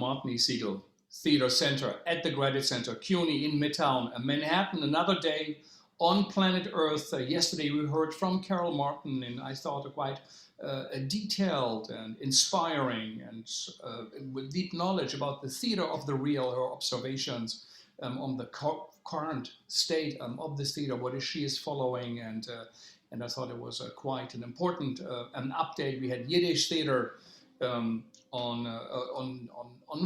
Monty Segal Theater Center at the Graduate Center, CUNY in Midtown, Manhattan. Another day on planet Earth. Yesterday we heard from Carol Martin, and I thought a quite detailed and inspiring and with deep knowledge about the theater of the real, her observations on the current state of this theater, what she is following, and I thought it was quite an important an update. We had Yiddish theater on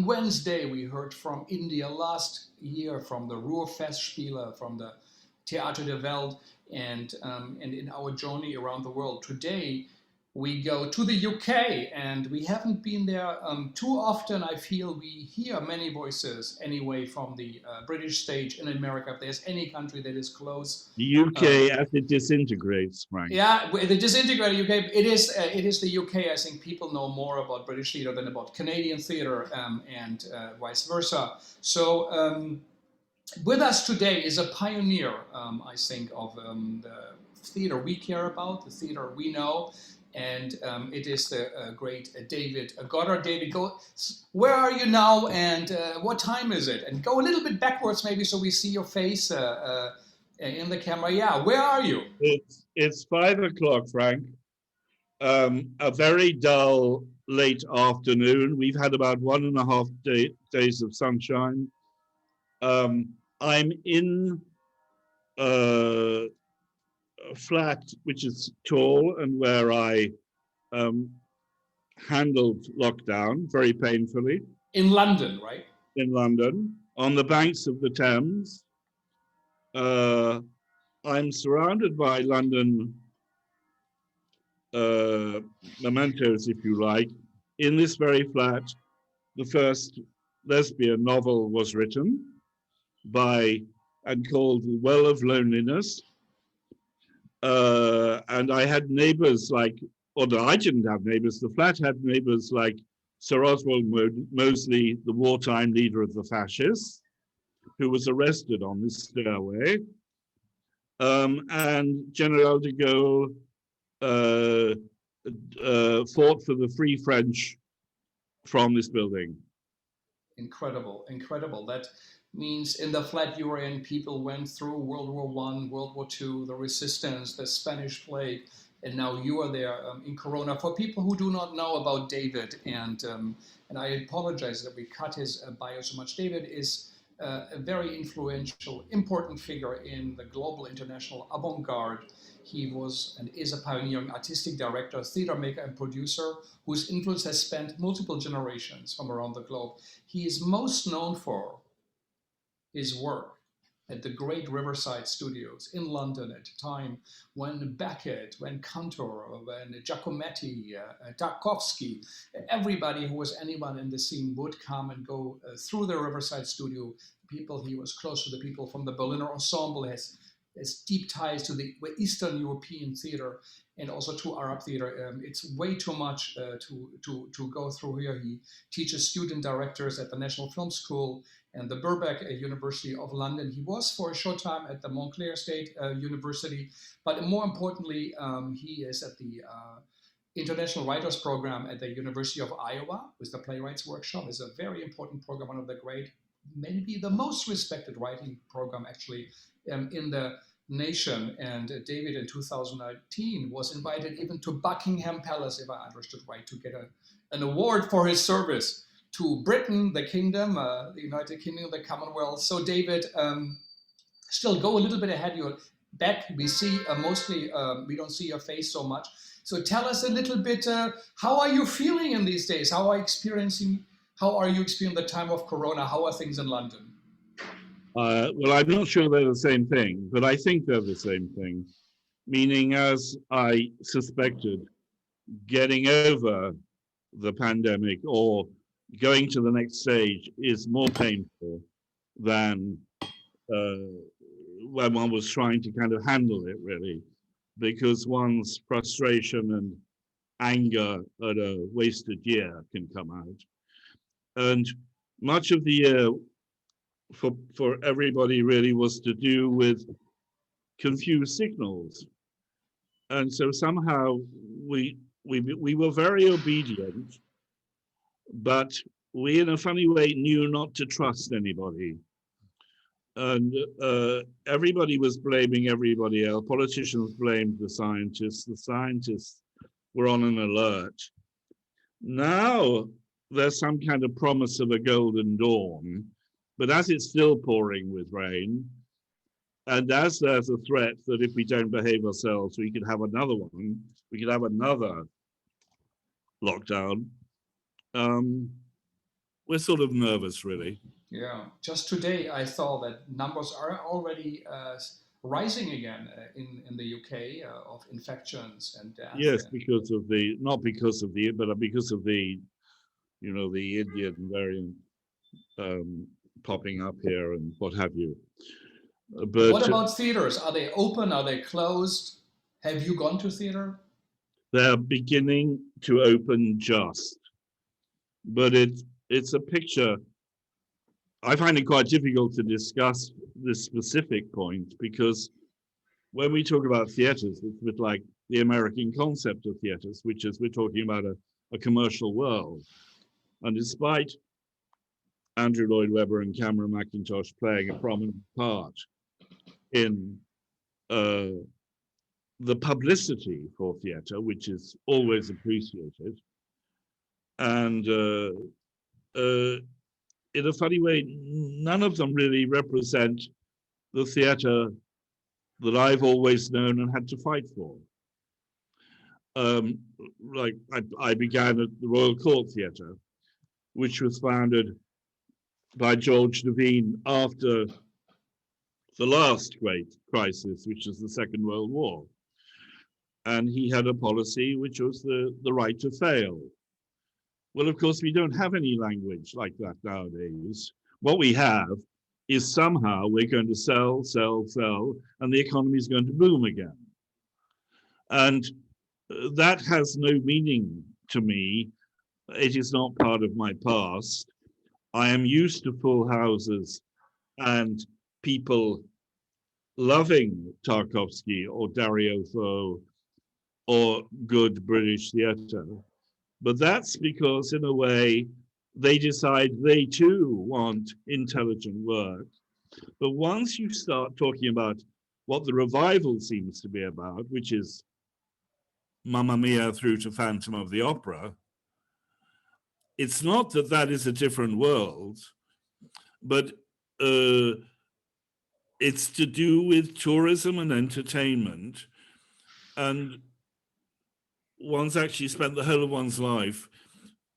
Wednesday. We heard from India last year, from the Ruhrfestspiele, from the Theater der Welt, and in our journey around the world. Today, we go to the UK, and we haven't been there too often. I feel we hear many voices anyway from the British stage in America. If there's any country that is close, the UK as it disintegrates, Frank. Yeah, the disintegrated UK. It is the UK. I think people know more about British theatre than about Canadian theatre, and vice versa. So with us today is a pioneer, I think, of the theatre we care about, the theatre we know. And it is the great David Gothard. David, where are you now, and what time is it? And go a little bit backwards, maybe, so we see your face in the camera. Yeah, where are you? It's 5 o'clock, Frank. A very dull late afternoon. We've had about 1.5 days of sunshine. I'm in a flat which is tall and where I handled lockdown very painfully. In London, right? In London, on the banks of the Thames. I'm surrounded by London mementos, if you like. In this very flat, the first lesbian novel was written by and called The Well of Loneliness. And I had neighbors like, or no, I didn't have neighbors. The flat had neighbors like Sir Oswald Mosley, the wartime leader of the fascists, who was arrested on this stairway. And General de Gaulle fought for the Free French from this building. Incredible, incredible. That means in the flat you were in, people went through World War I, World War II, the resistance, the Spanish plague, and now you are there in Corona. For people who do not know about David, and I apologize that we cut his bio so much. David is a very influential, important figure in the global international avant-garde. He was and is a pioneering artistic director, theater maker, and producer whose influence has spanned multiple generations from around the globe. He is most known for his work at the great Riverside Studios in London at a time when Beckett, when Kantor, when Giacometti, Tarkovsky, everybody who was anyone in the scene would come and go through the Riverside Studio. People, he was close to the people from the Berliner Ensemble, has deep ties to the Eastern European theater and also to Arab theater. It's way too much to go through here. He teaches student directors at the National Film School and the Birkbeck University of London. He was for a short time at the Montclair State University, but more importantly, he is at the International Writers Program at the University of Iowa with the Playwrights Workshop. It's a very important program, one of the great, maybe the most respected writing program actually in the nation. And David in 2019 was invited even to Buckingham Palace, if I understood right, to get an award for his service to Britain, the Kingdom, the United Kingdom, the Commonwealth. So David, still go a little bit ahead. You're back. We see mostly, we don't see your face so much. So tell us a little bit, how are you feeling in these days? How are you experiencing the time of Corona? How are things in London? Well, I'm not sure they're the same thing, but I think they're the same thing. Meaning, as I suspected, getting over the pandemic or going to the next stage is more painful than when one was trying to kind of handle it, really, because one's frustration and anger at a wasted year can come out. And much of the year for everybody really was to do with confused signals. And so somehow we were very obedient, but we in a funny way knew not to trust anybody. And everybody was blaming everybody else. Politicians blamed the scientists were on an alert. Now there's some kind of promise of a golden dawn, but as it's still pouring with rain, and as there's a threat that if we don't behave ourselves, we could have another one, we could have another lockdown, we're sort of nervous, really. Yeah, just today I saw that numbers are already rising again in the UK of infections and death. Yes, because of the, not because of the, but because of the, you know, the Indian variant popping up here and what have you. But what about theaters? Are they open? Are they closed? Have you gone to theater? they're beginning to open just, but it's a picture. I find it quite difficult to discuss this specific point because when we talk about theaters, it's a bit like the American concept of theaters, which is we're talking about a commercial world. And despite Andrew Lloyd Webber and Cameron Mackintosh playing a prominent part in the publicity for theatre, which is always appreciated, and in a funny way, none of them really represent the theatre that I've always known and had to fight for. Like I began at the Royal Court Theatre, which was founded by George Devine after the last great crisis, which was the Second World War. And he had a policy which was the right to fail. Well, of course, we don't have any language like that nowadays. What we have is somehow we're going to sell, sell, sell, and the economy is going to boom again. And that has no meaning to me. It is not part of my past. I am used to full houses and people loving Tarkovsky or Dario Fo or good British theatre. But that's because, in a way, they decide they too want intelligent work. But once you start talking about what the revival seems to be about, which is Mamma Mia through to Phantom of the Opera, it's not that that is a different world, but it's to do with tourism and entertainment. And one's actually spent the whole of one's life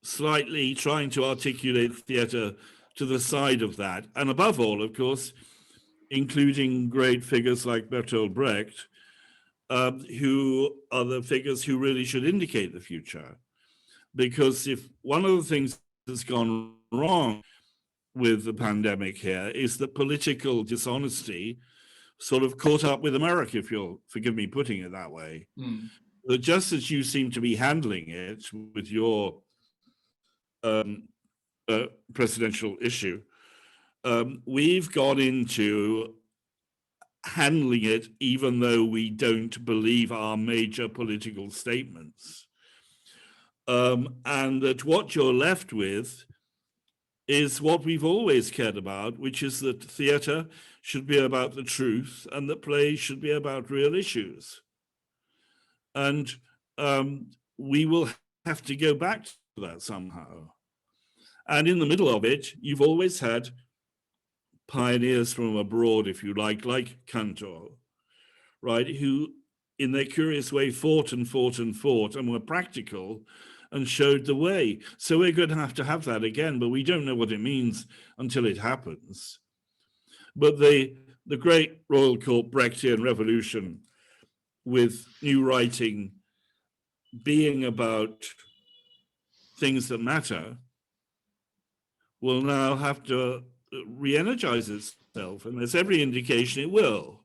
slightly trying to articulate theatre to the side of that. And above all, of course, including great figures like Bertolt Brecht, who are the figures who really should indicate the future. Because if one of the things that's gone wrong with the pandemic here is that political dishonesty sort of caught up with America, if you'll forgive me putting it that way. But just as you seem to be handling it with your presidential issue, we've got into handling it even though we don't believe our major political statements. And that what you're left with is what we've always cared about, which is that theatre should be about the truth and that plays should be about real issues. And we will have to go back to that somehow. And in the middle of it, you've always had pioneers from abroad, if you like Kantor, right, who in their curious way fought and fought and fought and were practical and showed the way. So we're going to have that again, but we don't know what it means until it happens. But the great Royal Court Brechtian revolution, with new writing being about things that matter, will now have to re-energize itself, and there's every indication it will.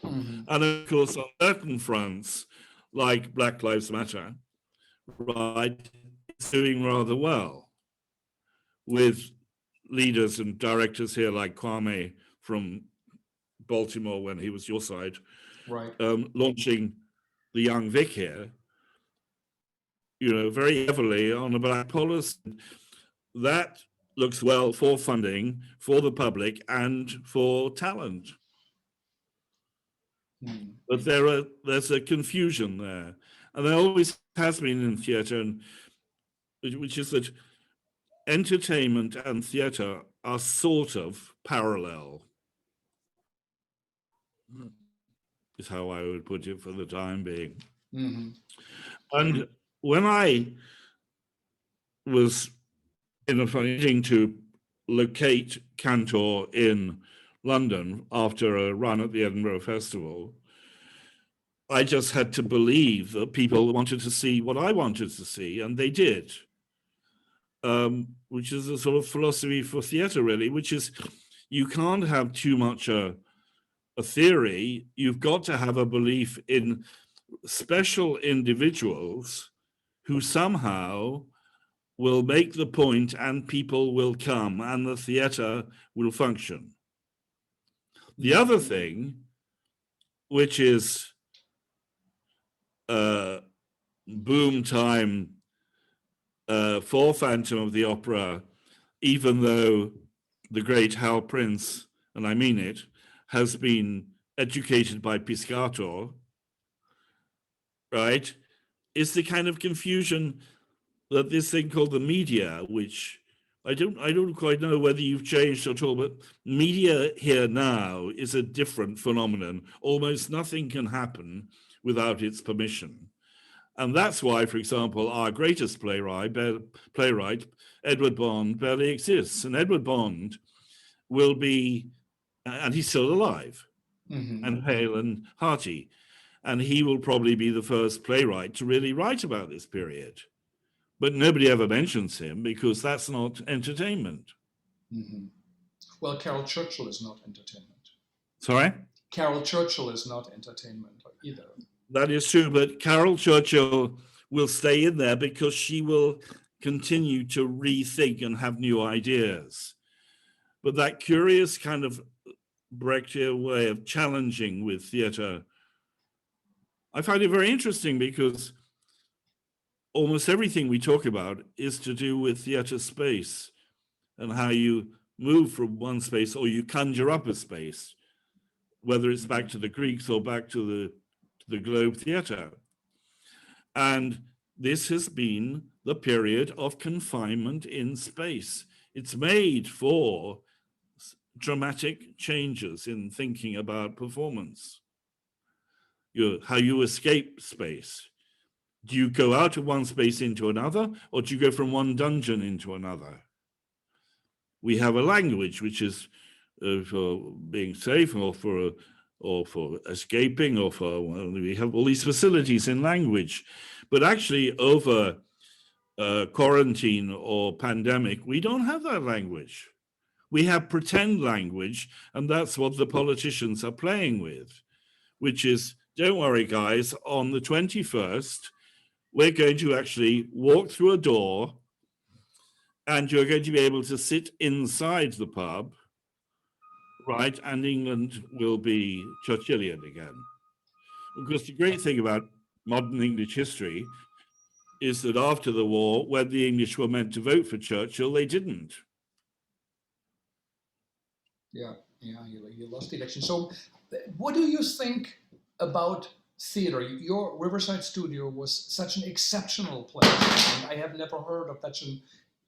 And of course, on certain fronts, like Black Lives Matter, right, it's doing rather well with leaders and directors here like Kwame from Baltimore when he was your side, right, launching the Young Vic here, you know, very heavily on a Black policy. That looks well for funding, for the public, and for talent. But there's a confusion there, and there always has been in theatre, and which is that entertainment and theatre are sort of parallel, is how I would put it for the time being. And when I was in a meeting to locate Kantor in London after a run at the Edinburgh Festival, I just had to believe that people wanted to see what I wanted to see, and they did. Which is a sort of philosophy for theatre, really, which is you can't have too much a theory. You've got to have a belief in special individuals who somehow will make the point and people will come and the theatre will function. The other thing, which is boom time for Phantom of the Opera, even though the great Hal Prince, and I mean it, has been educated by Piscator, right, is the kind of confusion that this thing called the media, which I don't quite know whether you've changed at all, but media here now is a different phenomenon. Almost nothing can happen without its permission. And that's why, for example, our greatest playwright, Edward Bond, barely exists. And Edward Bond will be, and he's still alive, and hale and hearty. And he will probably be the first playwright to really write about this period. But nobody ever mentions him because that's not entertainment. Well, Carol Churchill is not entertainment. Sorry? Carol Churchill is not entertainment either. That is true, but Carol Churchill will stay in there because she will continue to rethink and have new ideas. But that curious kind of Brechtian way of challenging with theatre, I find it very interesting because almost everything we talk about is to do with theatre space and how you move from one space or you conjure up a space, whether it's back to the Greeks or back to the Globe Theatre. And this has been the period of confinement in space. It's made for dramatic changes in thinking about performance. How you escape space. Do you go out of one space into another, or do you go from one dungeon into another? We have a language which is for being safe or for escaping, or for, well, we have all these facilities in language. But actually over quarantine or pandemic, we don't have that language. We have pretend language, and that's what the politicians are playing with, which is, don't worry guys, on the 21st, we're going to actually walk through a door and you're going to be able to sit inside the pub, right? And England will be Churchillian again. Because the great thing about modern English history is that after the war, when the English were meant to vote for Churchill, they didn't. Yeah, you lost the election. So what do you think about theater? Your Riverside Studio was such an exceptional place, and I have never heard of such an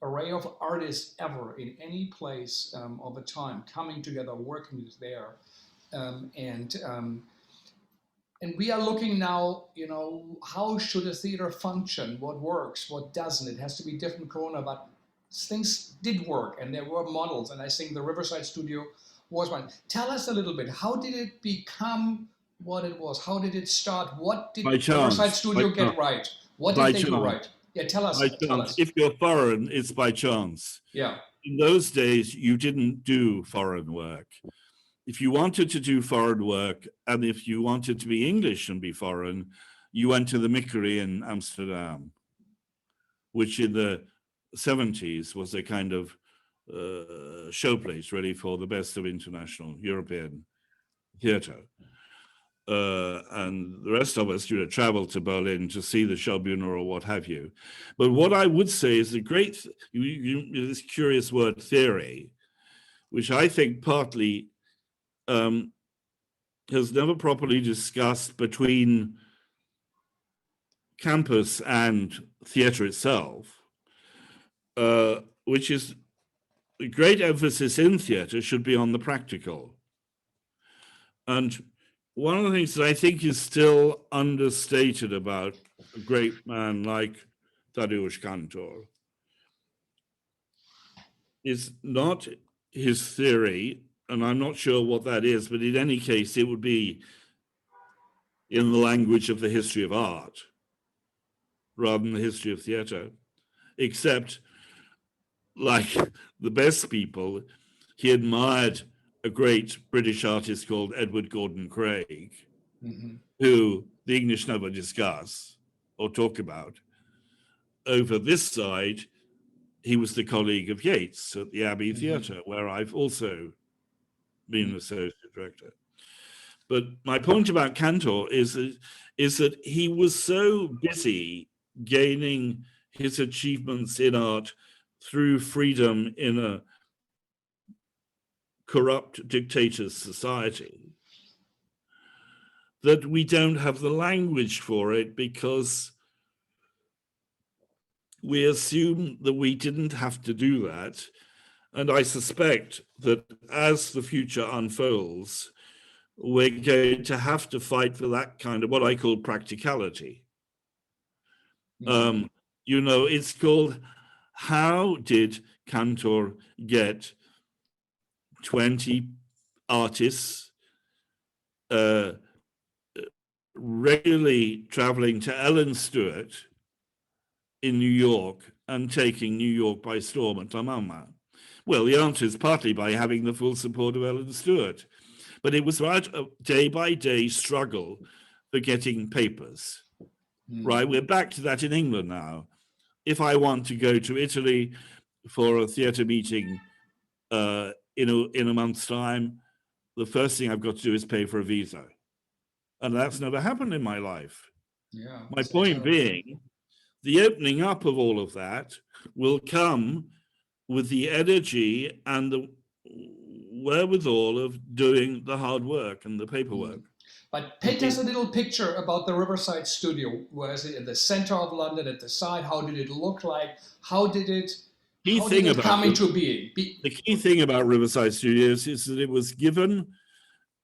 array of artists ever in any place of the time coming together, working there, and we are looking now. How should a theater function? What works? What doesn't? It has to be different Corona, but things did work, and there were models, and I think the Riverside Studio was one. Tell us a little bit. How did it become what it was? How did it start? What did Riverside Studio get right? What did they do right? Yeah, tell us. If you're foreign, it's by chance. Yeah. In those days, you didn't do foreign work. If you wanted to do foreign work, and if you wanted to be English and be foreign, you went to the Mickery in Amsterdam, which in the 70s was a kind of showplace really for the best of international European theatre. and the rest of us, travel to Berlin to see the Schaubühne or what have you. But what I would say is this curious word theory, which I think partly has never properly discussed between campus and theatre itself, which is the great emphasis in theatre should be on the practical. And one of the things that I think is still understated about a great man like Tadeusz Kantor is not his theory, and I'm not sure what that is, but in any case, it would be in the language of the history of art rather than the history of theatre, except like the best people, he admired a great British artist called Edward Gordon Craig, who the English never discuss or talk about. Over this side, he was the colleague of Yeats at the Abbey Theatre, where I've also been an associate director. But my point about Kantor is that he was so busy gaining his achievements in art through freedom in a corrupt dictator's society that we don't have the language for it, because we assume that we didn't have to do that. And I suspect that as the future unfolds, we're going to have to fight for that kind of what I call practicality. It's called, how did Kantor get 20 artists regularly traveling to Ellen Stewart in New York and taking New York by storm at La Mama? Well, the answer is partly by having the full support of Ellen Stewart, but it was right a day-by-day struggle for getting papers. Right, we're back to that in England now. If I want to go to Italy for a theatre meeting in a month's time, the first thing I've got to do is pay for a visa, and that's never happened in my life. My point being, the opening up of all of that will come with the energy and the wherewithal of doing the hard work and the paperwork. But paint us a little picture about the Riverside Studio. Was it in the center of London, at the side? How did it look like? How did it come into being? The key thing about Riverside Studios is that it was given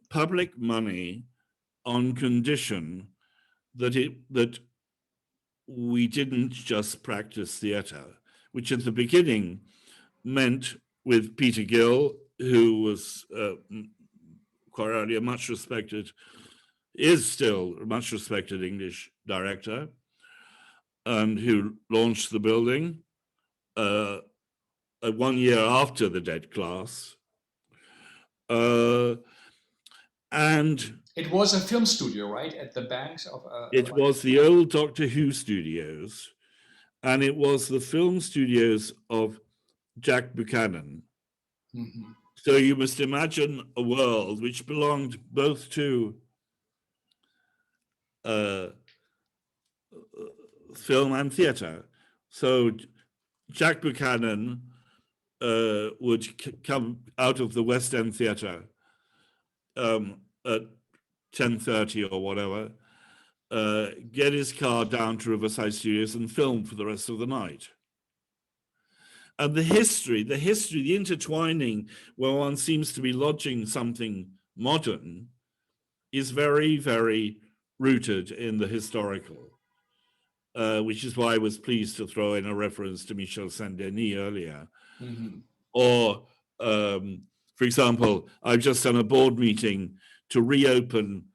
public money on condition that we didn't just practice theatre, which at the beginning meant, with Peter Gill, who was quite early a much respected, is still a much respected English director, and who launched the building 1 year after the Dead Class. And it was a film studio, right, at the banks of... it was the old Doctor Who studios, and it was the film studios of Jack Buchanan. So you must imagine a world which belonged both to film and theatre. So Jack Buchanan would come out of the West End Theatre at 10:30 or whatever, get his car down to Riverside Studios and film for the rest of the night. And the history, the intertwining where one seems to be lodging something modern is very, very rooted in the historical, which is why I was pleased to throw in a reference to Michel Saint-Denis earlier. Or, for example, I've just done a board meeting to reopen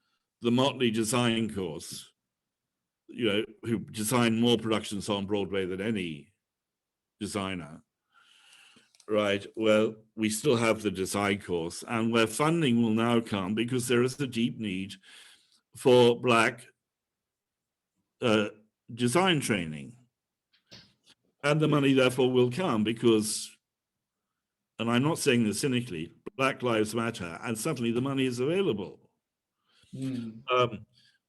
the Motley design course, who designed more productions on Broadway than any designer. Right, well, we still have the design course, and where funding will now come because there is a deep need for Black design training. And the money therefore will come because, and I'm not saying this cynically, Black Lives Matter, and suddenly the money is available. Mm.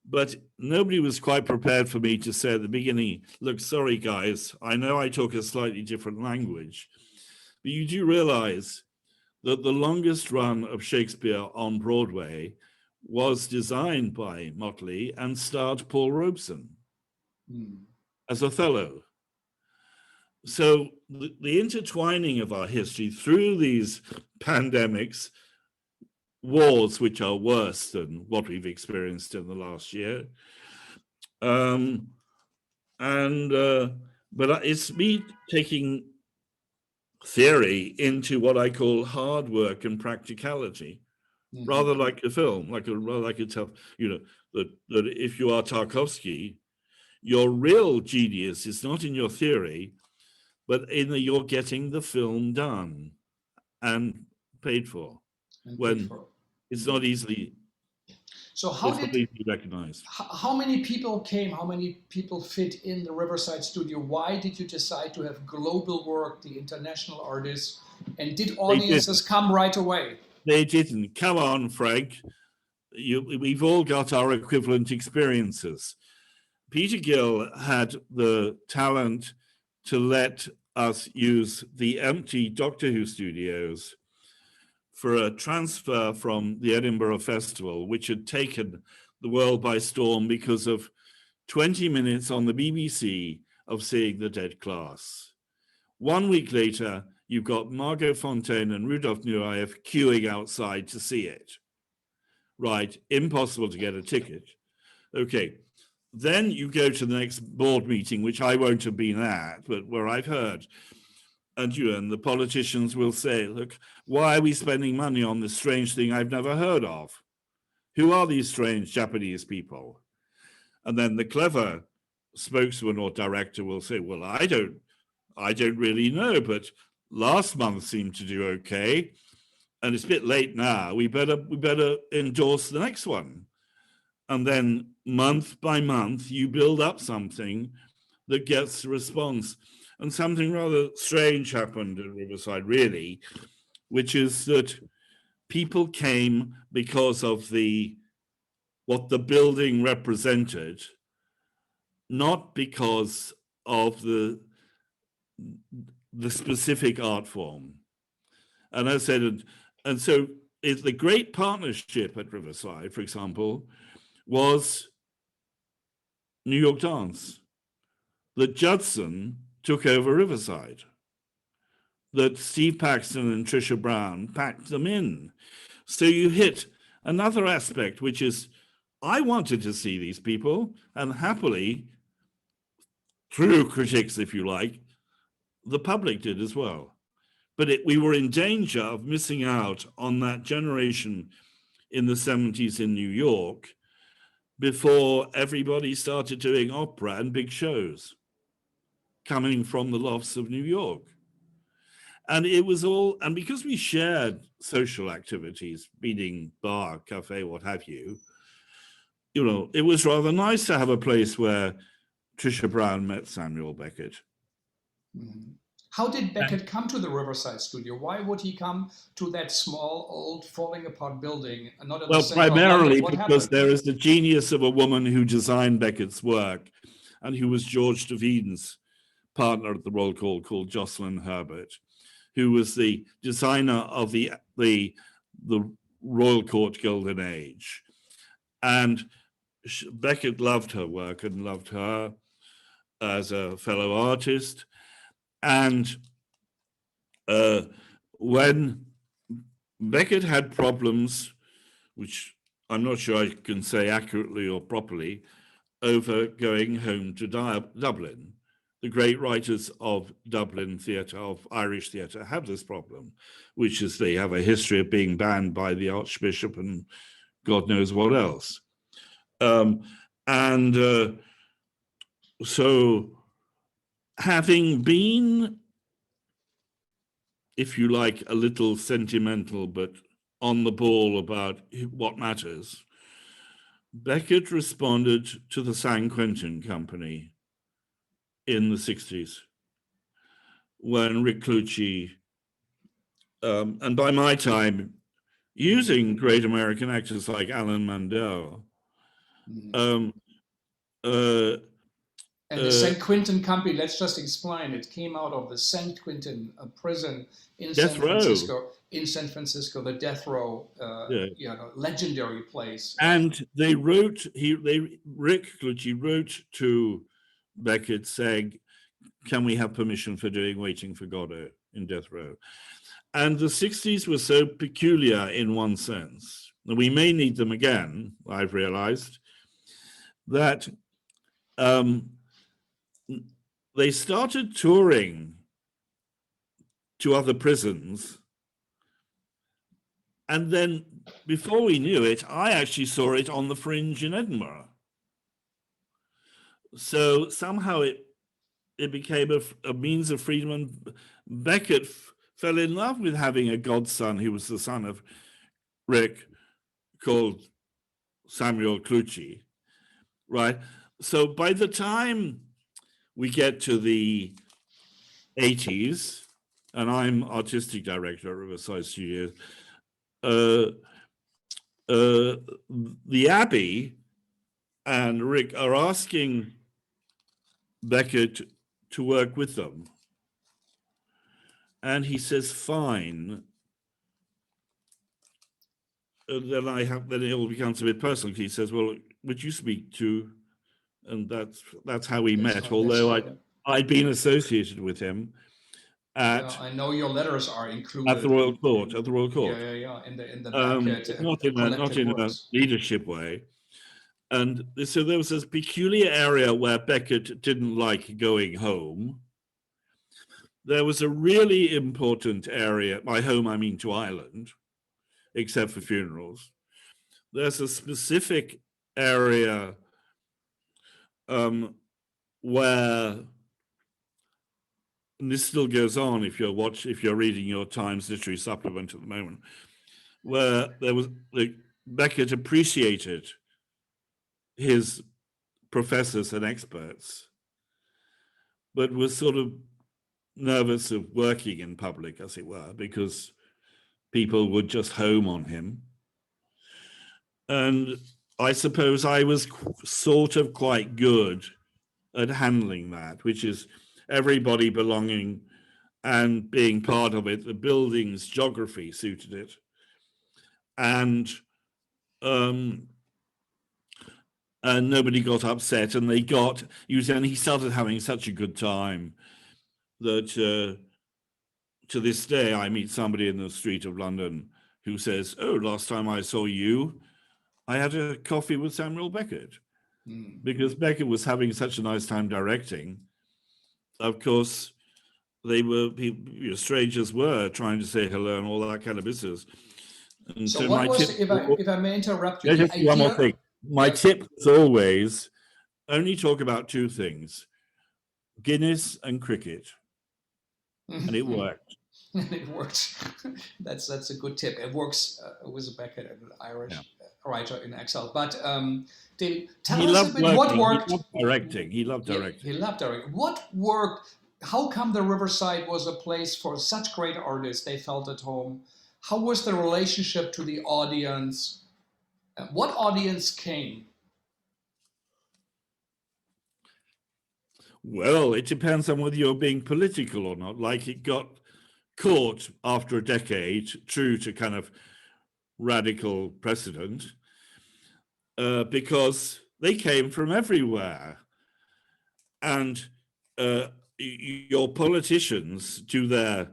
But nobody was quite prepared for me to say at the beginning, look, sorry, guys, I know I talk a slightly different language, but you do realize that the longest run of Shakespeare on Broadway was designed by Motley and starred Paul Robeson as Othello. So the intertwining of our history through these pandemics, wars which are worse than what we've experienced in the last year, but it's me taking theory into what I call hard work and practicality, rather like a film, rather like a tough, that if you are Tarkovsky, your real genius is not in your theory, but in that you're getting the film done and paid for, it's not easily. So recognized. How many people came? How many people fit in the Riverside Studio? Why did you decide to have global work, the international artists, and did audiences come right away? They didn't. Come on, Frank. We've all got our equivalent experiences. Peter Gill had the talent to let us use the empty Doctor Who studios for a transfer from the Edinburgh Festival, which had taken the world by storm because of 20 minutes on the BBC of seeing the dead class. 1 week later, you've got Margot Fontaine and Rudolf Nureyev queuing outside to see it. Right, impossible to get a ticket. Okay, then you go to the next board meeting, which I won't have been at, but where I've heard, and the politicians will say, look, why are we spending money on this strange thing I've never heard of? Who are these strange Japanese people? And then the clever spokesman or director will say, well, I don't really know, but last month seemed to do okay. And it's a bit late now. We better endorse the next one. And then month by month, you build up something that gets a response. And something rather strange happened at Riverside, really, which is that people came because of what the building represented, not because of the specific art form. And I said, and so it's the great partnership at Riverside, for example, was New York Dance, that Judson took over Riverside, that Steve Paxton and Trisha Brown packed them in. So you hit another aspect, which is, I wanted to see these people, and happily, through critics, if you like, the public did as well. But we were in danger of missing out on that generation in the 70s in New York before everybody started doing opera and big shows coming from the lofts of New York. And it was all, and because we shared social activities, meaning bar, cafe, what have you, it was rather nice to have a place where Trisha Brown met Samuel Beckett. Mm-hmm. How did Beckett come to the Riverside Studio? Why would he come to that small, old, falling apart building? And not well, primarily because there is the genius of a woman who designed Beckett's work and who was George Devine's partner at the Royal Court, called Jocelyn Herbert, who was the designer of the Royal Court Golden Age. And Beckett loved her work and loved her as a fellow artist. And when Beckett had problems, which I'm not sure I can say accurately or properly, over going home to Dublin, the great writers of Dublin theatre, of Irish theatre, have this problem, which is they have a history of being banned by the Archbishop and God knows what else. So having been, if you like, a little sentimental but on the ball about what matters, Beckett responded to the San Quentin Company in the 60s when Rick Clucci, and by my time, using great American actors like Alan Mandel. And the St. Quentin Company, let's just explain, it came out of the St. Quentin prison in San Francisco. In San Francisco, the death row, legendary place. And they wrote, Rick Clucci wrote to Beckett saying, can we have permission for doing Waiting for Godot in death row? And the 60s were so peculiar in one sense, and we may need them again, I've realized, that they started touring to other prisons. And then before we knew it, I actually saw it on the Fringe in Edinburgh. So somehow it became a means of freedom. And Beckett fell in love with having a godson who was the son of Rick, called Samuel Clucci, right? So by the time we get to the 80s, and I'm artistic director at Riverside Studios, the Abbey and Rick are asking Beckett to work with them. And he says, fine. Then it all becomes a bit personal. He says, well, would you speak to, and that's how we met, although I'd been associated with him I know your letters are included at the Royal Court. At the Royal Court, in the Beckett, not in a leadership way. And so there was this peculiar area where Beckett didn't like going home. There was a really important area, by home I mean to Ireland, except for funerals. There's a specific area where, and this still goes on if you're reading your Times Literary Supplement at the moment, where there was Beckett appreciated his professors and experts, but was sort of nervous of working in public, as it were, because people would just home on him. And I suppose I was sort of quite good at handling that, which is everybody belonging and being part of it. The building's geography suited it. And nobody got upset, and he started having such a good time that to this day, I meet somebody in the street of London who says, oh, last time I saw you, I had a coffee with Samuel Beckett. Because Beckett was having such a nice time directing. Of course, strangers were trying to say hello and all that kind of business. And so what was, if I may interrupt you, just one more thing. My tip is always only talk about two things, Guinness and cricket. And it worked. It works. That's a good tip. It works with Beckett, an Irish writer in exile. But David, tell us a bit what worked. He loved directing. He loved directing. What worked? How come the Riverside was a place for such great artists? They felt at home. How was the relationship to the audience? What audience came? Well, it depends on whether you're being political or not. Like, it got caught after a decade, true to kind of radical precedent, because they came from everywhere. And your politicians do their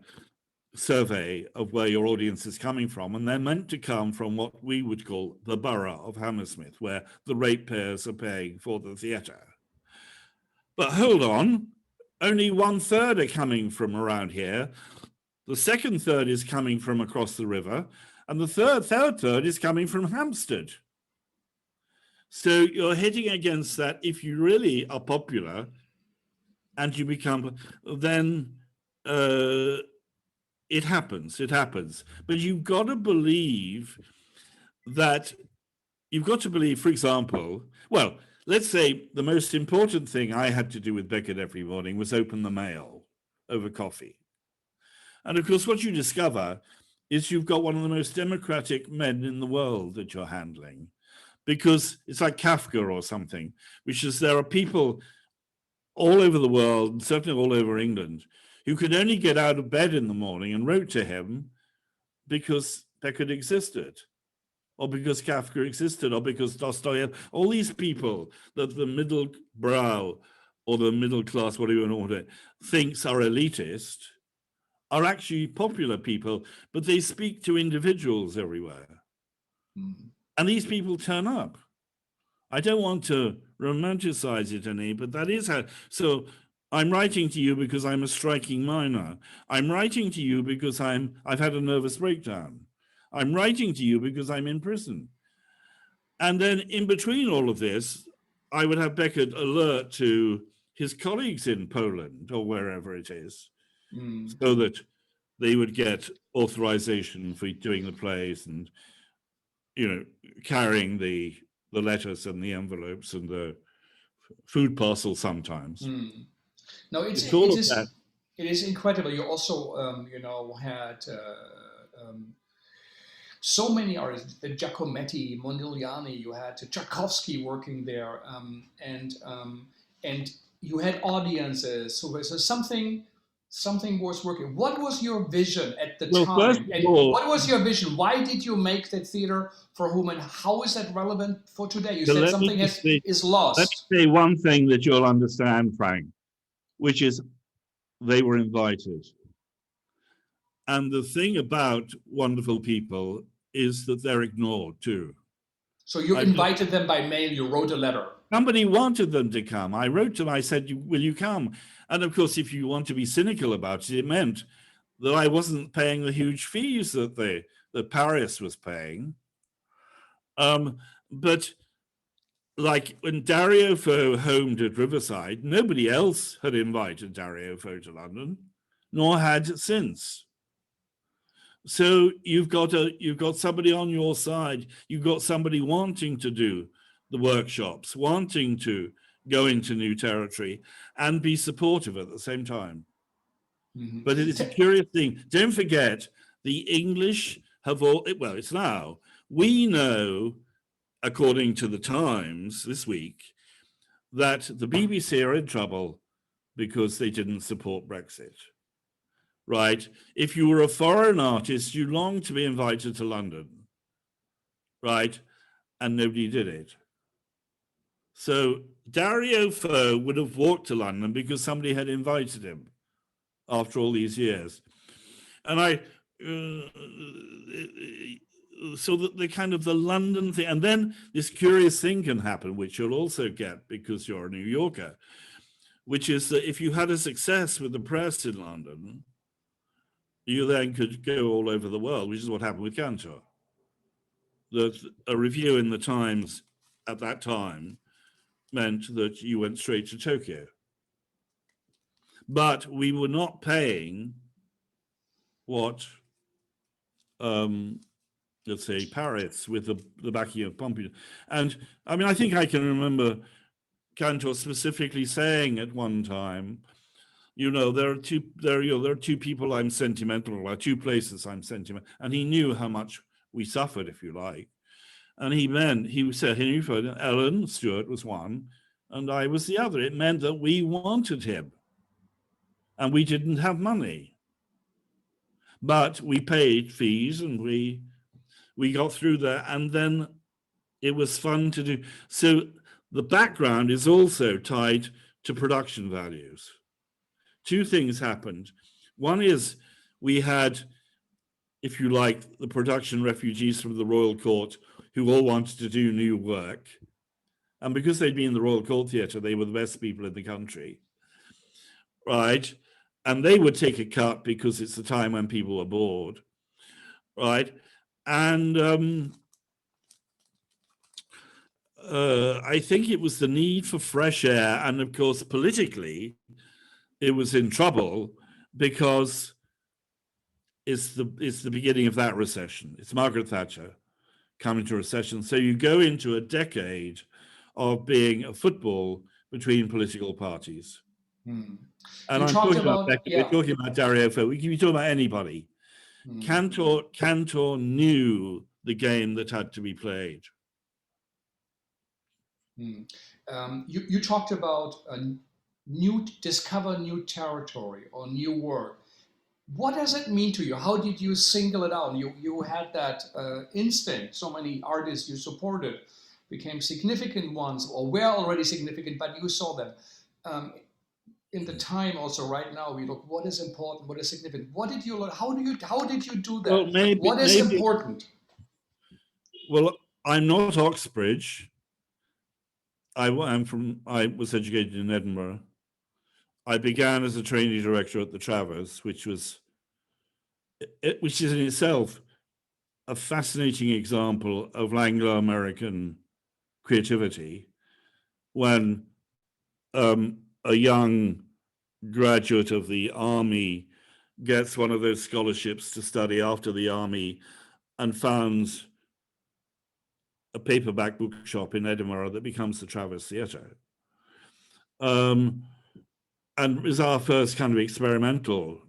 survey of where your audience is coming from, and they're meant to come from what we would call the borough of Hammersmith, where the ratepayers are paying for the theatre. But hold on, only 1/3 are coming from around here. The second third is coming from across the river, and the third third is coming from Hampstead. So you're hitting against that. If you really are popular and you become, then it happens. But you've got to believe, for example, well, let's say the most important thing I had to do with Beckett every morning was open the mail over coffee. And of course, what you discover is you've got one of the most democratic men in the world that you're handling, because it's like Kafka or something, which is there are people all over the world, certainly all over England, who could only get out of bed in the morning and wrote to him because Beckett existed, or because Kafka existed, or because Dostoevsky, all these people that the middle brow or the middle class, whatever you want to call it, thinks are elitist, are actually popular people, but they speak to individuals everywhere. And these people turn up. I don't want to romanticize it any, but that is how. So I'm writing to you because I'm a striking minor. I'm writing to you because I've had a nervous breakdown. I'm writing to you because I'm in prison. And then in between all of this, I would have Beckett alert to his colleagues in Poland or wherever it is, so that they would get authorization for doing the plays and, you know, carrying the letters and the envelopes and the food parcel sometimes. No, it is incredible. You also, you know, had so many artists, the Giacometti, Modigliani, you had Tchaikovsky working there, and you had audiences. So something was working. What was your vision at the time? And what was your vision? Why did you make that theater for whom, and how is that relevant for today? You said something is lost. Let me say one thing that you'll understand, Frank, which is they were invited. And the thing about wonderful people is that they're ignored too. So you invited them by mail, you wrote a letter. Somebody wanted them to come. I wrote to them, I said, will you come? And of course, if you want to be cynical about it, it meant that I wasn't paying the huge fees that Paris was paying. But like when Dario Fo homed at Riverside, nobody else had invited Dario Fo to London, nor had since. So you've got somebody on your side. You've got somebody wanting to do the workshops, wanting to go into new territory and be supportive at the same time. But it's a curious thing. Don't forget, the English have all, well, it's now, we know, according to the Times this week, that the BBC are in trouble because they didn't support Brexit. Right? If you were a foreign artist, you longed to be invited to London, right? And nobody did it. So Dario Fo would have walked to London because somebody had invited him after all these years. And so that the kind of the London thing, and then this curious thing can happen, which you'll also get because you're a New Yorker, which is that if you had a success with the press in London, you then could go all over the world, which is what happened with Kantor. A review in the Times at that time meant that you went straight to Tokyo. But we were not paying what, let's say, Paris with the backing of Pompidou. And I mean, I think I can remember Kantor specifically saying at one time, you know, there are two people I'm sentimental about, two places I'm sentimental, and he knew how much we suffered, if you like. And he said Henry Ford, Ellen Stewart was one, and I was the other. It meant that we wanted him, and we didn't have money, but we paid fees, and we got through there, and then it was fun to do. So the background is also tied to production values. Two things happened. One is we had, if you like, the production refugees from the Royal Court who all wanted to do new work. And because they'd been in the Royal Court Theatre, they were the best people in the country, right? And they would take a cut because it's the time when people were bored, right? And I think it was the need for fresh air. And of course, politically, it was in trouble because it's the beginning of that recession. It's Margaret Thatcher coming to recession. So you go into a decade of being a football between political parties. And I'm talking about Beckett, we're talking about Dario Fo, we can be talking about anybody. Kantor knew the game that had to be played. You talked about discover new territory or new work. What does it mean to you? How did you single it out? You had that instinct. So many artists you supported became significant ones, or were already significant, but you saw them. In the time also right now, we look what is important, what is significant. What did you learn? How did you do that? Well, what is important? Well, I'm not Oxbridge. I was educated in Edinburgh. I began as a trainee director at the Travers, which is in itself a fascinating example of Anglo-American creativity, when a young graduate of the army gets one of those scholarships to study after the army and founds a paperback bookshop in Edinburgh that becomes the Travers Theatre. And it was our first kind of experimental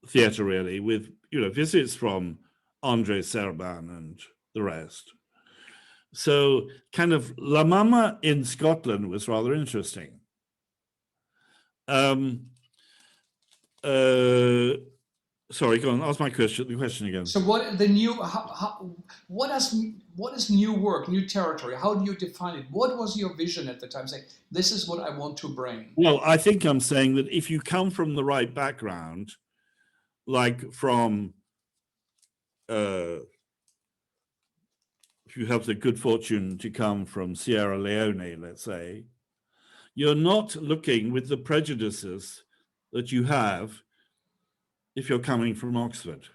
theatre, really, with visits from André Serban and the rest. So kind of La Mama in Scotland was rather interesting. Sorry, go on. Ask the question again. So what the new? What is new work, new territory? How do you define it? What was your vision at the time? Say, this is what I want to bring. Well, I think I'm saying that if you come from the right background, like from, if you have the good fortune to come from Sierra Leone, let's say, you're not looking with the prejudices that you have if you're coming from Oxford.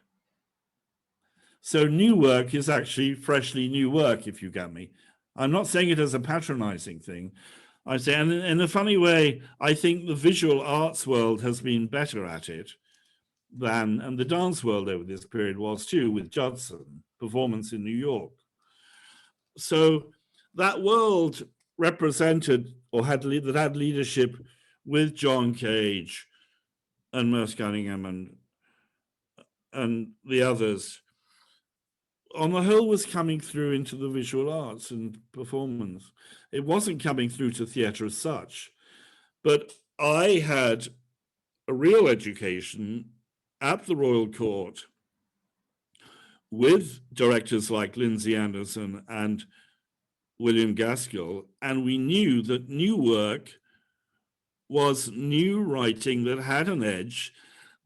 So new work is actually freshly new work, if you get me. I'm not saying it as a patronizing thing. I say, and in a funny way, I think the visual arts world has been better at it than, and the dance world over this period was too, with Judson, performance in New York. So that world represented, or had leadership with John Cage and Merce Cunningham and the others, on the whole was coming through into the visual arts and performance. It wasn't coming through to theatre as such, but I had a real education at the Royal Court with directors like Lindsay Anderson and William Gaskell, and we knew that new work was new writing that had an edge,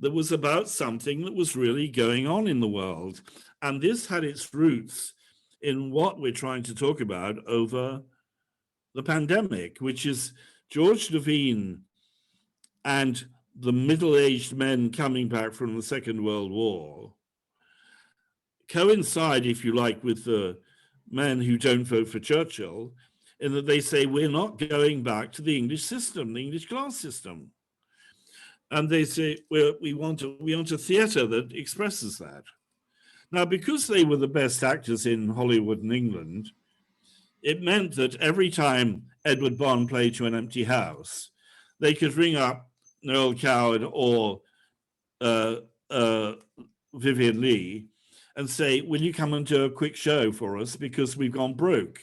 that was about something that was really going on in the world. And this had its roots in what we're trying to talk about over the pandemic, which is George Devine and the middle-aged men coming back from the Second World War coincide, if you like, with the men who don't vote for Churchill, in that they say, we're not going back to the English system, the English class system. And they say, we want a theatre that expresses that. Now, because they were the best actors in Hollywood and England, it meant that every time Edward Bond played to an empty house, they could ring up Noel Coward or Vivian Leigh and say, will you come and do a quick show for us because we've gone broke?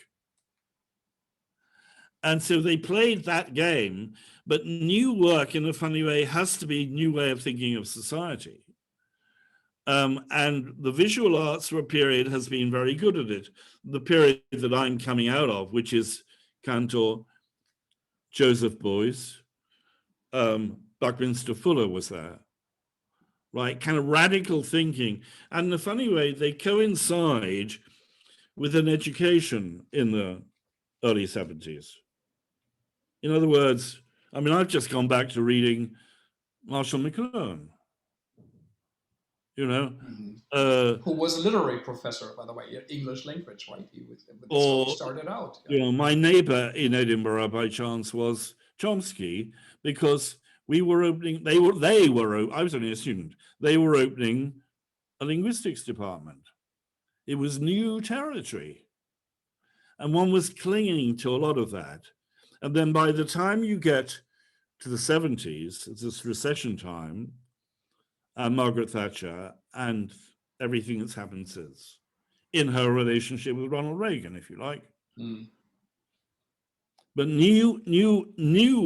And so they played that game, but new work in a funny way has to be a new way of thinking of society. And the visual arts for a period has been very good at it. The period that I'm coming out of, which is Kantor, Joseph Beuys, Buckminster Fuller was there, right? Kind of radical thinking. And in a funny way, they coincide with an education in the early 70s. In other words, I mean, I've just gone back to reading Marshall McLuhan, you know. Who was a literary professor, by the way, English language, right? He started out. Yeah. You know, my neighbor in Edinburgh by chance was Chomsky, because we were opening, I was only a student, they were opening a linguistics department. It was new territory. And one was clinging to a lot of that. And then by the time you get to the 70s, it's this recession time, Margaret Thatcher, and everything that's happened since, in her relationship with Ronald Reagan, if you like. Mm. But new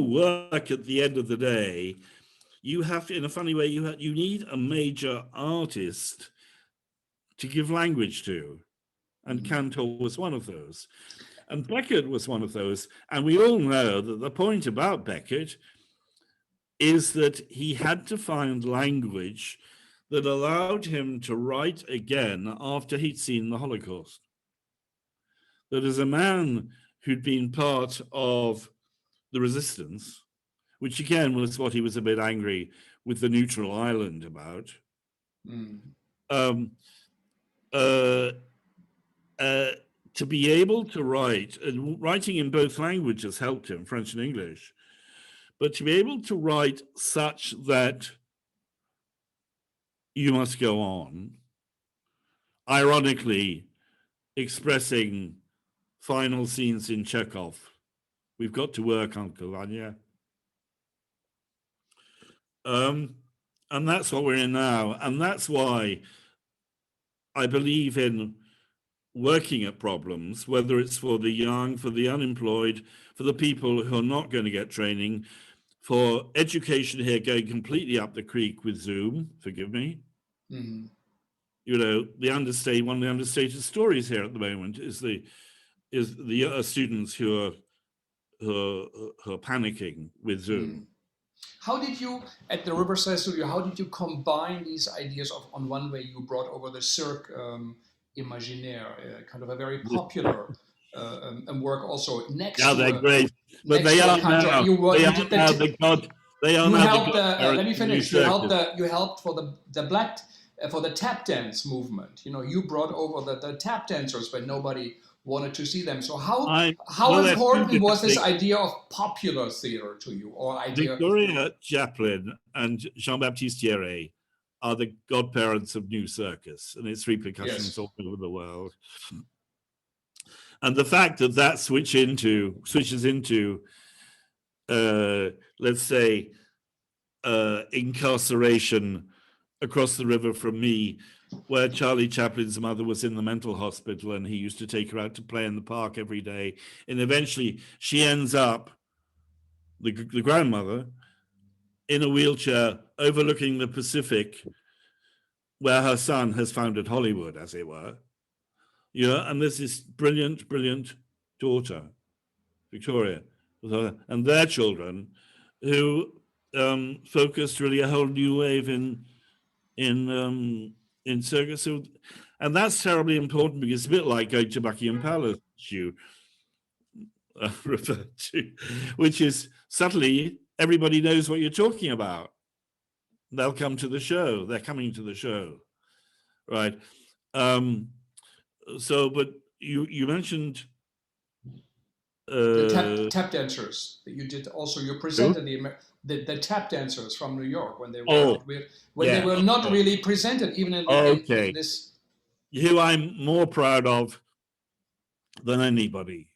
work at the end of the day, you have to, in a funny way, you need a major artist to give language to. And Kantor was one of those. And Beckett was one of those. And we all know that the point about Beckett is that he had to find language that allowed him to write again after he'd seen the Holocaust. That as a man who'd been part of the resistance, which again was what he was a bit angry with the neutral island about, to be able to write, and writing in both languages helped him, French and English, but to be able to write such that you must go on, ironically expressing final scenes in Chekhov. We've got to work, Uncle Anya. And that's what we're in now. And that's why I believe in working at problems, whether it's for the young, for the unemployed, for the people who are not going to get training, for education here going completely up the creek with Zoom, forgive me. Mm-hmm. You know, one of the understated stories here at the moment is the students who are panicking with Zoom. Mm. How did you, at the Riverside Studio, how did you combine these ideas of, on one way, you brought over the Cirque Imaginaire, kind of a very popular work also next to... they're great, but they are now. Let me finish. You helped for the tap dance movement. You know, you brought over the tap dancers when nobody wanted to see them. So how important was this idea of popular theater to you, or idea? Victoria Chaplin and Jean-Baptiste Thierry are the godparents of New Circus and its repercussions all over the world. And the fact that switches into, let's say, incarceration across the river from me, where Charlie Chaplin's mother was in the mental hospital and he used to take her out to play in the park every day. And eventually she ends up, the grandmother, in a wheelchair overlooking the Pacific, where her son has founded Hollywood, as it were. You know, and there's this brilliant, brilliant daughter, Victoria, and their children, who focused really a whole new wave in Circus. And that's terribly important because it's a bit like going to Buckingham Palace, you referred to, which is subtly everybody knows what you're talking about. They'll come to the show. They're coming to the show, right? So, but you mentioned the tap dancers that you did. Also, you presented the tap dancers from New York when they were not really presented, even in this. Who I'm more proud of than anybody,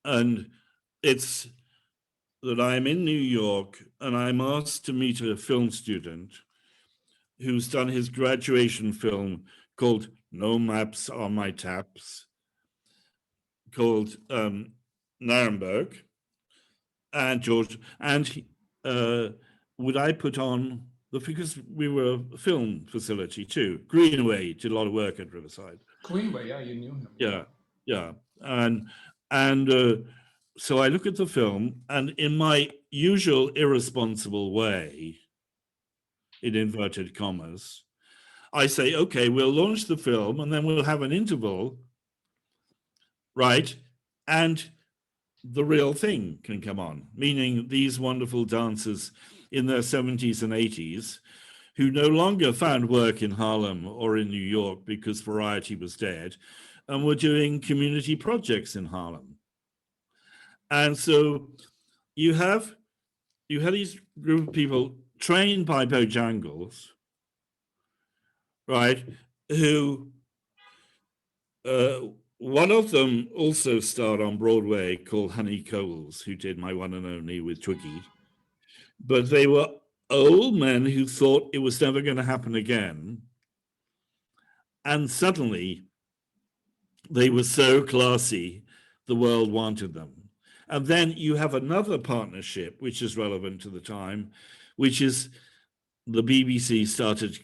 and it's that I'm in New York and I'm asked to meet a film student who's done his graduation film called No Maps on My Taps, called Nuremberg, and George, and would I put on because we were a film facility too. Greenway did a lot of work at Riverside. Greenway, yeah, you knew him. Yeah, and so I look at the film, and in my usual irresponsible way, in inverted commas, I say, okay, we'll launch the film and then we'll have an interval, right? And the real thing can come on, meaning these wonderful dancers in their 70s and 80s who no longer found work in Harlem or in New York because variety was dead and were doing community projects in Harlem. And so you had these group of people trained by Bojangles, right, who one of them also starred on Broadway called Honey Coles, who did My One and Only with Twiggy. But they were old men who thought it was never going to happen again. And suddenly they were so classy, the world wanted them. And then you have another partnership, which is relevant to the time, which is the BBC started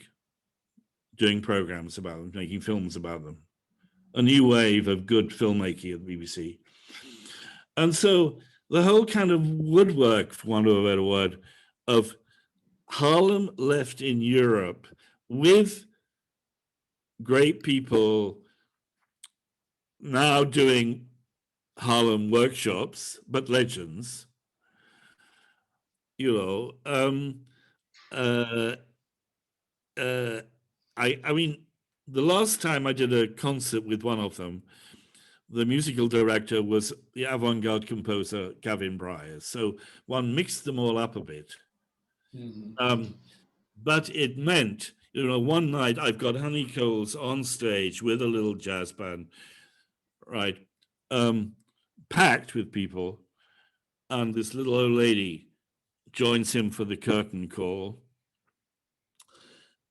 doing programs about them, making films about them. A new wave of good filmmaking at the BBC. And so the whole kind of woodwork, for want of a better word, of Harlem left in Europe with great people now doing Harlem workshops, but legends, you know. I mean, the last time I did a concert with one of them, the musical director was the avant-garde composer Gavin Bryars. So one mixed them all up a bit. But it meant, you know, one night I've got Honey Coles on stage with a little jazz band, right, packed with people, and this little old lady joins him for the curtain call,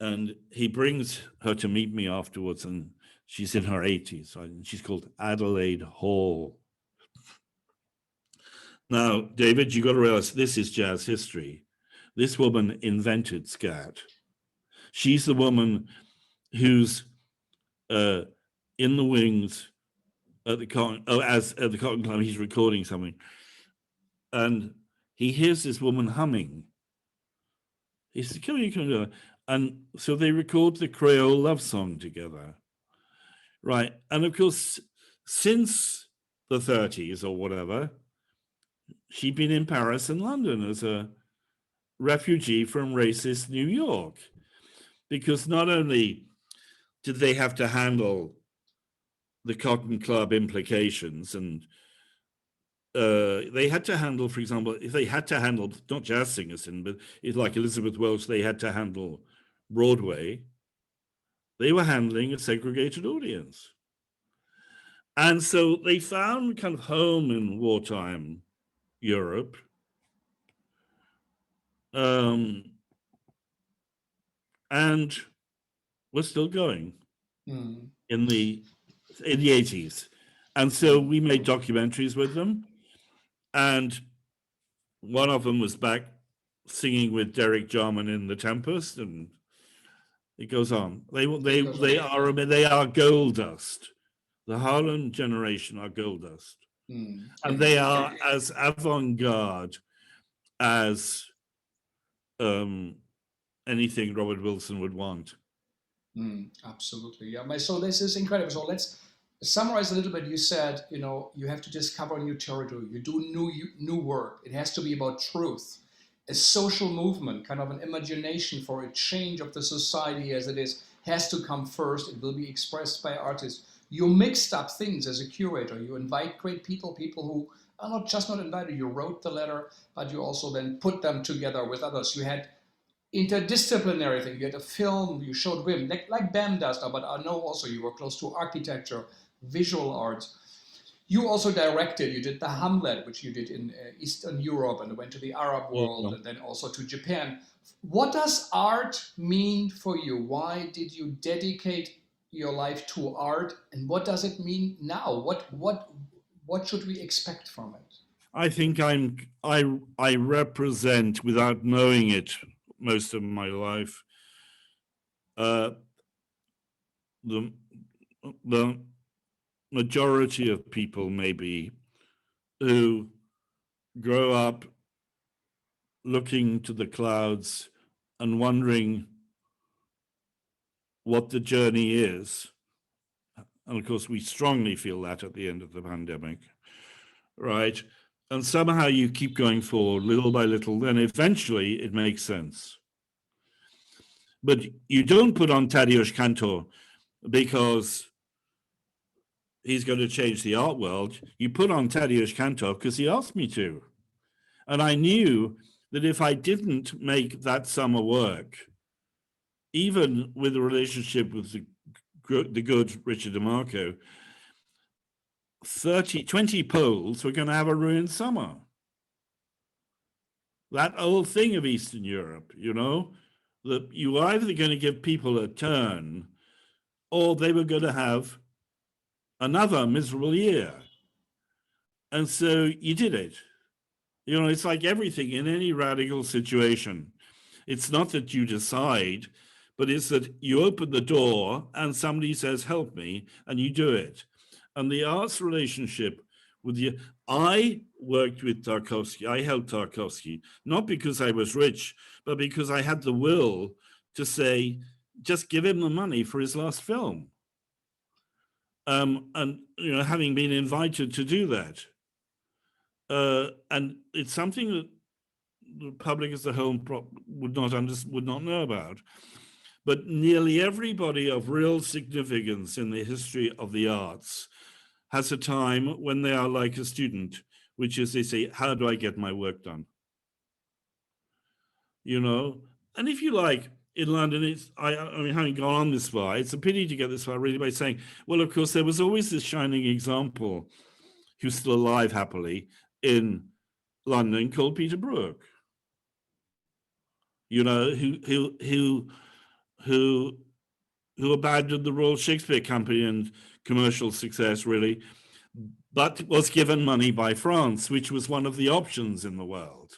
and he brings her to meet me afterwards, and she's in her 80s, right? And she's called Adelaide Hall. Now, David, you got to realize this is jazz history. This woman invented scat. She's the woman who's in the wings at the Cotton Club. He's recording something, and he hears this woman humming. He says, "Come here." And so they record the Creole love song together, right? And of course, since the 30s or whatever, she'd been in Paris and London as a refugee from racist New York, because not only did they have to handle the Cotton Club implications, and they had to handle, for example, if they had to handle not jazz singers, but like Elizabeth Welsh, they had to handle Broadway. They were handling a segregated audience. And so they found kind of home in wartime Europe. And we're still going in the 80s. And so we made documentaries with them. And one of them was back singing with Derek Jarman in The Tempest, and it goes on. They are gold dust. The Harlem generation are gold dust. And they are as avant-garde as anything Robert Wilson would want. Absolutely, yeah. So this is incredible. So let's summarize a little bit. You said, you know, you have to discover new territory. You do new work. It has to be about truth, a social movement, kind of an imagination for a change of the society as it is, has to come first. It will be expressed by artists. You mixed up things as a curator. You invite great people who are not invited. You wrote the letter, but you also then put them together with others. You had interdisciplinary thing. You had a film, you showed women, like BAM does now, but I know also you were close to architecture, visual arts. You also directed, you did the Hamlet, which you did in Eastern Europe, and went to the Arab world, and then also to Japan. What does art mean for you? Why did you dedicate your life to art, and what does it mean now? What should we expect from it? I think I represent, without knowing it, most of my life, the majority of people maybe who grow up looking to the clouds and wondering what the journey is. And of course, we strongly feel that at the end of the pandemic, right? And somehow you keep going forward little by little, then eventually it makes sense. But you don't put on Tadeusz Kantor because he's going to change the art world. You put on Tadeusz Kantor because he asked me to. And I knew that if I didn't make that summer work, even with a relationship with the good Richard DeMarco, 20 Poles were going to have a ruined summer. That old thing of Eastern Europe, you know, that you are either going to give people a turn or they were going to have another miserable year. And so you did it. You know, it's like everything in any radical situation. It's not that you decide, but it's that you open the door and somebody says, help me, and you do it. And the arts relationship with you, I worked with Tarkovsky, I helped Tarkovsky, not because I was rich, but because I had the will to say, just give him the money for his last film. And, you know, having been invited to do that. And it's something that the public as a whole would not know about. But nearly everybody of real significance in the history of the arts has a time when they are like a student, which is they say, how do I get my work done? You know, and if you like, in London, it's, I mean, having gone on this far, it's a pity to get this far really by saying, well, of course, there was always this shining example who's still alive happily in London called Peter Brook. You know, who abandoned the Royal Shakespeare Company and commercial success, really, but was given money by France, which was one of the options in the world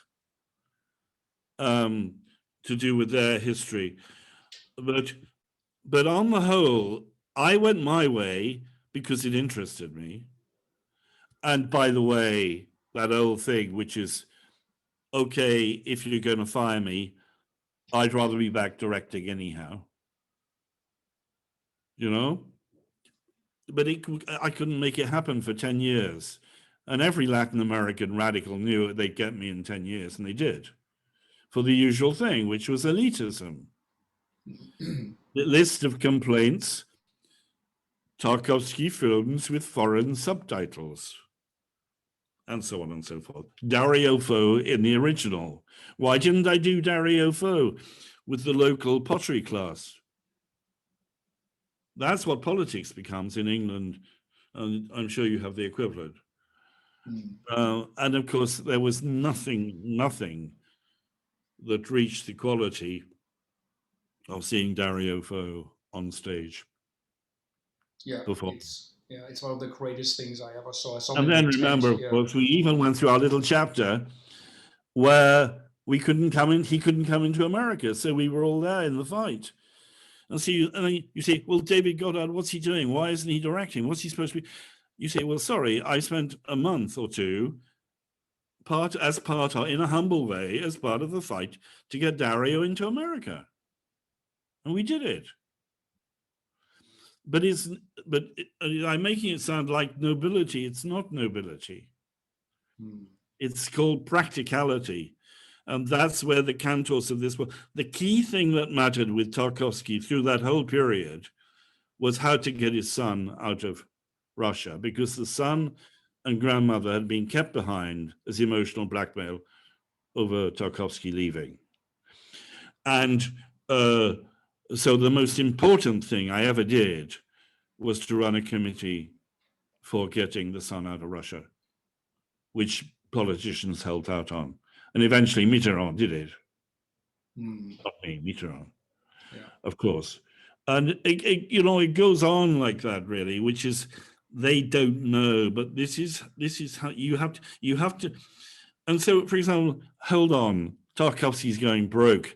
to do with their history. But on the whole, I went my way because it interested me. And by the way, that old thing, which is, okay, if you're going to fire me, I'd rather be back directing anyhow. You know? But I couldn't make it happen for 10 years. And every Latin American radical knew they'd get me in 10 years, and they did. For the usual thing, which was elitism. The list of complaints, Tarkovsky films with foreign subtitles, and so on and so forth. Dario Fo in the original. Why didn't I do Dario Fo with the local pottery class? That's what politics becomes in England, and I'm sure you have the equivalent. And of course, there was nothing that reached the quality of seeing Dario Fo on stage. Yeah, it's one of the greatest things I ever saw. And then remember, of course, we even went through our little chapter where he couldn't come into America, so we were all there in the fight. And so you say, well, David Gothard, what's he doing? Why isn't he directing? What's he supposed to be? You say, well, sorry, I spent a month or two in a humble way, as part of the fight to get Dario into America. And we did it. But I'm making it sound like nobility. It's not nobility. It's called practicality. And that's where the Kantors of this were. The key thing that mattered with Tarkovsky through that whole period was how to get his son out of Russia, because the son and grandmother had been kept behind as emotional blackmail over Tarkovsky leaving. And so the most important thing I ever did was to run a committee for getting the son out of Russia, which politicians held out on. And eventually Mitterrand did it. Not me, Mitterrand, of course. And it goes on like that, really, which is, they don't know, but this is how you have to. And so, for example, hold on, Tarkovsky's going broke.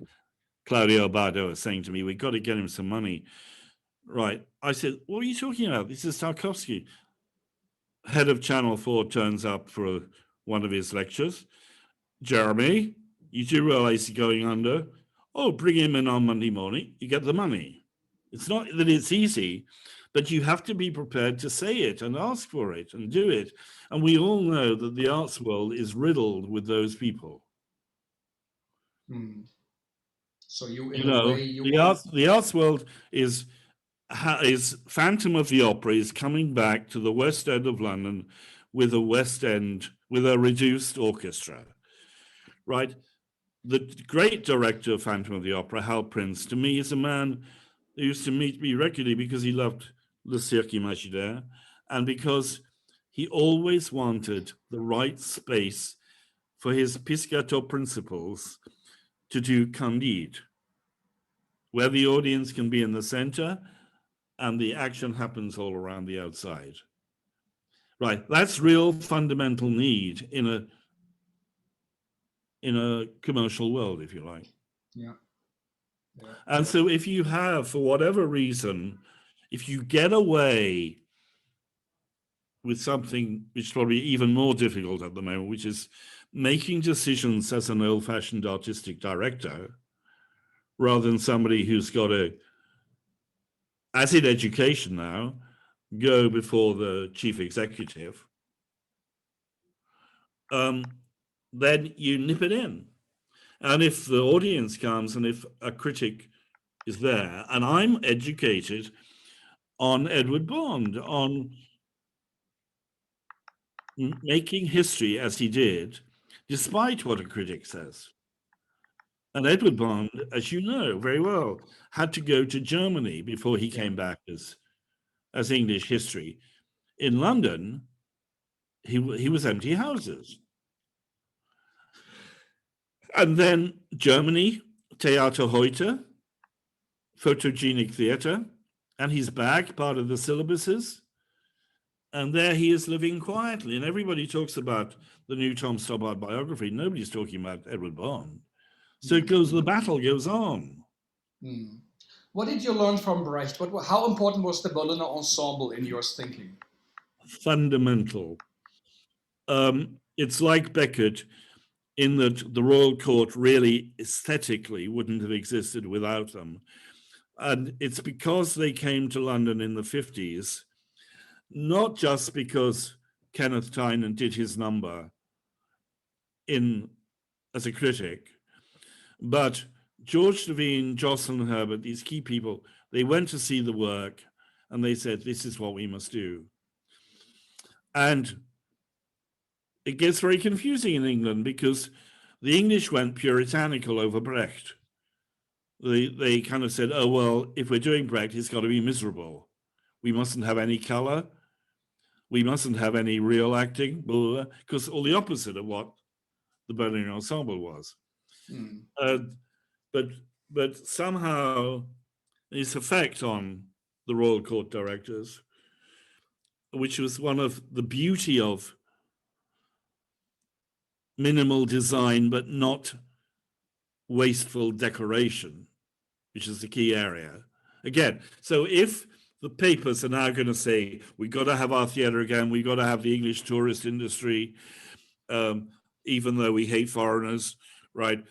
Claudio Bardo was saying to me, we've got to get him some money. Right. I said, what are you talking about? This is Tarkovsky. Head of Channel 4 turns up for one of his lectures. Jeremy, you do realize he's going under? Oh, bring him in on Monday morning. You get the money. It's not that it's easy, but you have to be prepared to say it and ask for it and do it. And we all know that the arts world is riddled with those people. So the arts world is Phantom of the Opera is coming back to the West End of London with a reduced orchestra, right? The great director of Phantom of the Opera, Hal Prince, to me is a man who used to meet me regularly because he loved Le Cirque Imaginaire and because he always wanted the right space for his Piscator principles to do Candide, where the audience can be in the center and the action happens all around the outside. Right, that's real fundamental need in a commercial world, if you like. Yeah. Yeah. And so if you have, for whatever reason, if you get away with something which is probably even more difficult at the moment, which is making decisions as an old-fashioned artistic director, rather than somebody who's got a, as in education now, go before the chief executive, then you nip it in. And if the audience comes and if a critic is there, and I'm educated on Edward Bond, on making history as he did, despite what a critic says. And Edward Bond, as you know very well, had to go to Germany before he came back as English history. In London, he was empty houses. And then Germany, Theater Heute, photogenic theater, and he's back, part of the syllabuses. And there he is living quietly. And everybody talks about the new Tom Stoppard biography. Nobody's talking about Edward Bond. So it goes, the battle goes on. What did you learn from Brecht? How important was the Berliner Ensemble in your thinking? Fundamental. It's like Beckett, in that the Royal Court really aesthetically wouldn't have existed without them. And it's because they came to London in the 50s, not just because Kenneth Tynan did his number as a critic, but George Devine, Jocelyn Herbert, these key people, they went to see the work and they said, this is what we must do. And it gets very confusing in England because the English went puritanical over Brecht. They kind of said, oh, well, if we're doing Brecht, it's got to be miserable. We mustn't have any color. We mustn't have any real acting, because all the opposite of what the Berliner Ensemble was. But somehow its effect on the Royal Court directors, which was one of the beauty of minimal design, but not wasteful decoration, which is the key area. Again, so if the papers are now going to say, we've got to have our theatre again, we've got to have the English tourist industry, even though we hate foreigners, right?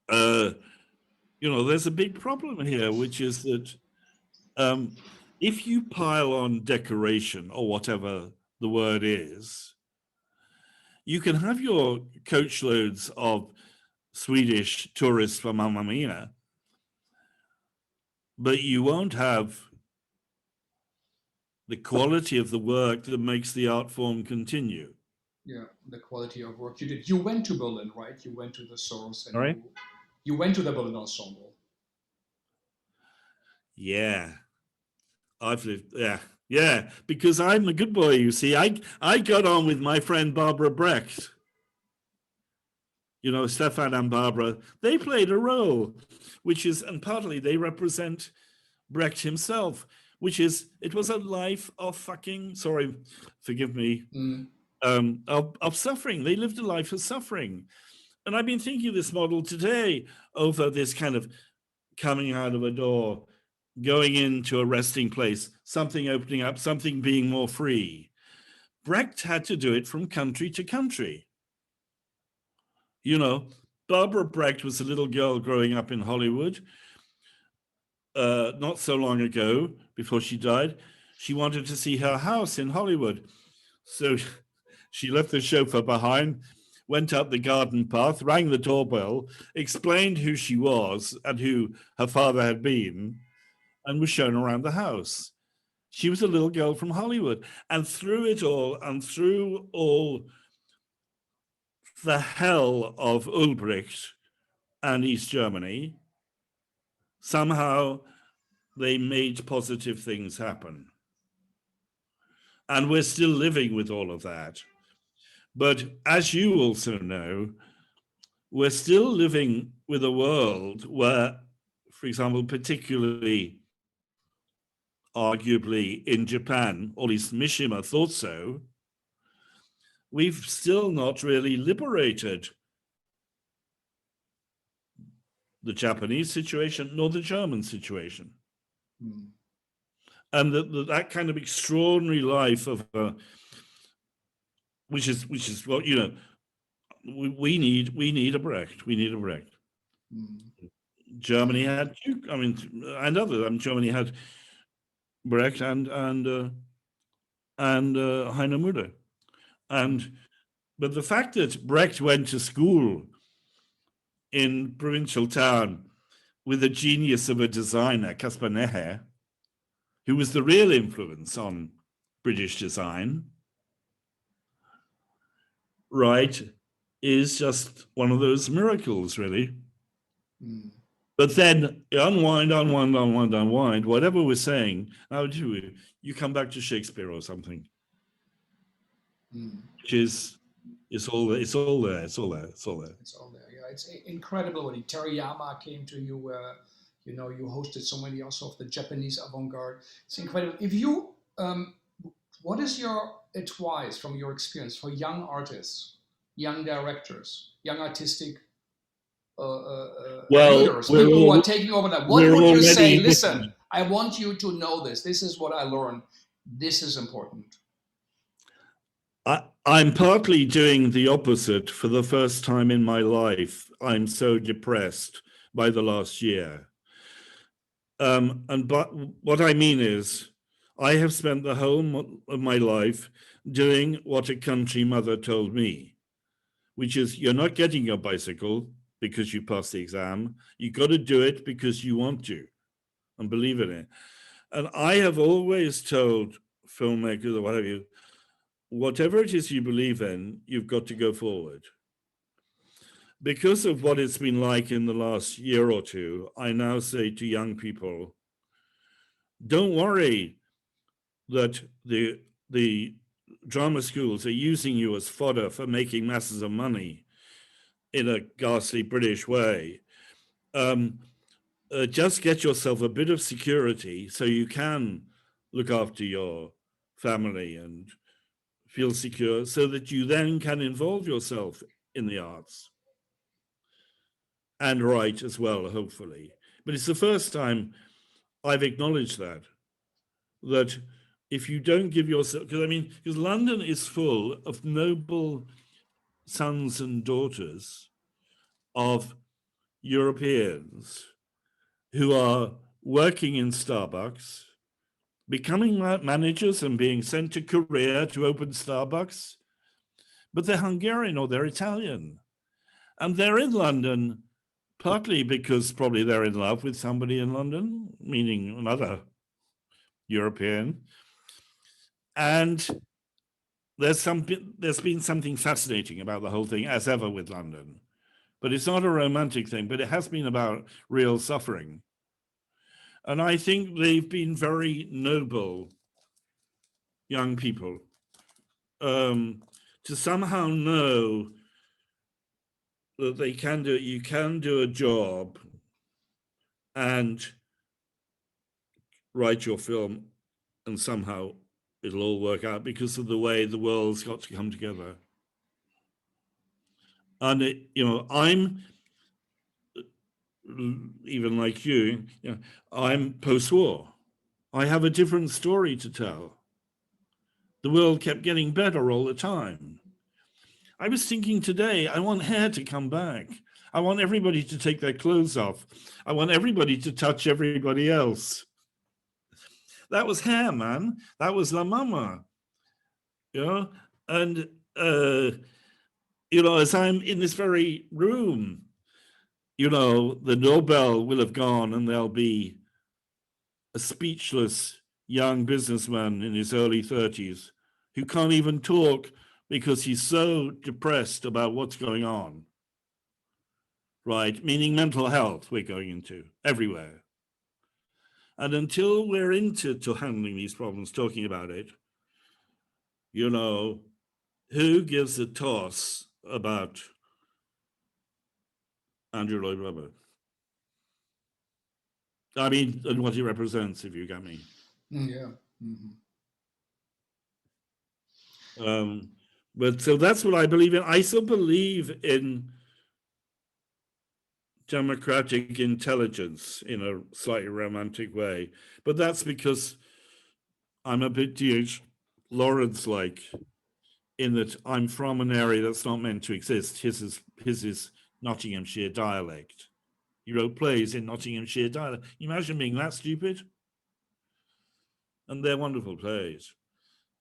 There's a big problem here, which is that if you pile on decoration, or whatever the word is, you can have your coachloads of Swedish tourists for Mamma Mia, but you won't have the quality of the work that makes the art form continue. Yeah, the quality of work you did. You went to Berlin, right? You went to the source. And Sorry? You went to the Berlin Ensemble. Yeah. I've lived, yeah, because I'm a good boy, you see. I got on with my friend Barbara Brecht. Stefan and Barbara, they played a role, and partly they represent Brecht himself, it was a life of forgive me, of suffering. They lived a life of suffering. And I've been thinking of this model today over this kind of coming out of a door, going into a resting place, something opening up, something being more free. Brecht had to do it from country to country. Barbara Brecht was a little girl growing up in Hollywood. Not so long ago, before she died, she wanted to see her house in Hollywood. So she left the chauffeur behind, went up the garden path, rang the doorbell, explained who she was and who her father had been, and was shown around the house. She was a little girl from Hollywood. And through it all, and through all the hell of Ulbricht and East Germany, somehow they made positive things happen. And we're still living with all of that. But as you also know, we're still living with a world where, for example, particularly arguably in Japan, or at least Mishima thought so, we've still not really liberated the Japanese situation nor the German situation. Mm. And that kind of extraordinary life of which is what, you know, we need a Brecht. We need a Brecht. Mm. Germany had, I mean, and others. I mean, Germany had Brecht and Heinemüller. But the fact that Brecht went to school in provincial town with the genius of a designer, Caspar Neher, who was the real influence on British design, right, is just one of those miracles, really. Mm. But then unwind, whatever we're saying, how do you come back to Shakespeare or something? Mm. Which is, it's all there. It's all there. Yeah, it's incredible when Tereyama came to you. You know, you hosted so many also of the Japanese avant-garde. It's incredible. If you, what is your advice from your experience for young artists, young directors, young artistic leaders, people who are taking over that? What would you say? Listen, I want you to know this. This is what I learned. This is important. I'm partly doing the opposite for the first time in my life. I'm so depressed by the last year. But what I mean is, I have spent the whole of my life doing what a country mother told me, which is you're not getting your bicycle because you passed the exam. You got to do it because you want to and believe in it. And I have always told filmmakers or what have you, whatever it is you believe in, you've got to go forward. Because of what it's been like in the last year or two, I now say to young people, don't worry that the drama schools are using you as fodder for making masses of money in a ghastly British way. Just get yourself a bit of security so you can look after your family and feel secure so that you then can involve yourself in the arts and write as well, hopefully. But it's the first time I've acknowledged that if you don't give yourself, because London is full of noble sons and daughters of Europeans who are working in Starbucks, becoming managers and being sent to Korea to open Starbucks, but they're Hungarian or they're Italian. And they're in London partly because probably they're in love with somebody in London, meaning another European. And there's been something fascinating about the whole thing, as ever with London. But it's not a romantic thing, but it has been about real suffering. And I think they've been very noble young people to somehow know that they can do it. You can do a job and write your film, and somehow it'll all work out because of the way the world's got to come together. And I'm even like you know, I'm post-war. I have a different story to tell. The world kept getting better all the time. I was thinking today, I want hair to come back. I want everybody to take their clothes off. I want everybody to touch everybody else. That was hair, man. That was La Mama. And as I'm in this very room, the Nobel will have gone and there'll be a speechless young businessman in his early 30s who can't even talk because he's so depressed about what's going on, right? Meaning mental health we're going into everywhere. And until we're into handling these problems, talking about it, who gives a toss about Andrew Lloyd Webber? I mean, and what he represents, if you get me. Yeah. Mm-hmm. But so that's what I believe in. I still believe in democratic intelligence in a slightly romantic way, but that's because I'm a bit D.H. Lawrence-like, in that I'm from an area that's not meant to exist. His is Nottinghamshire dialect. He wrote plays in Nottinghamshire dialect. You imagine being that stupid? And they're wonderful plays.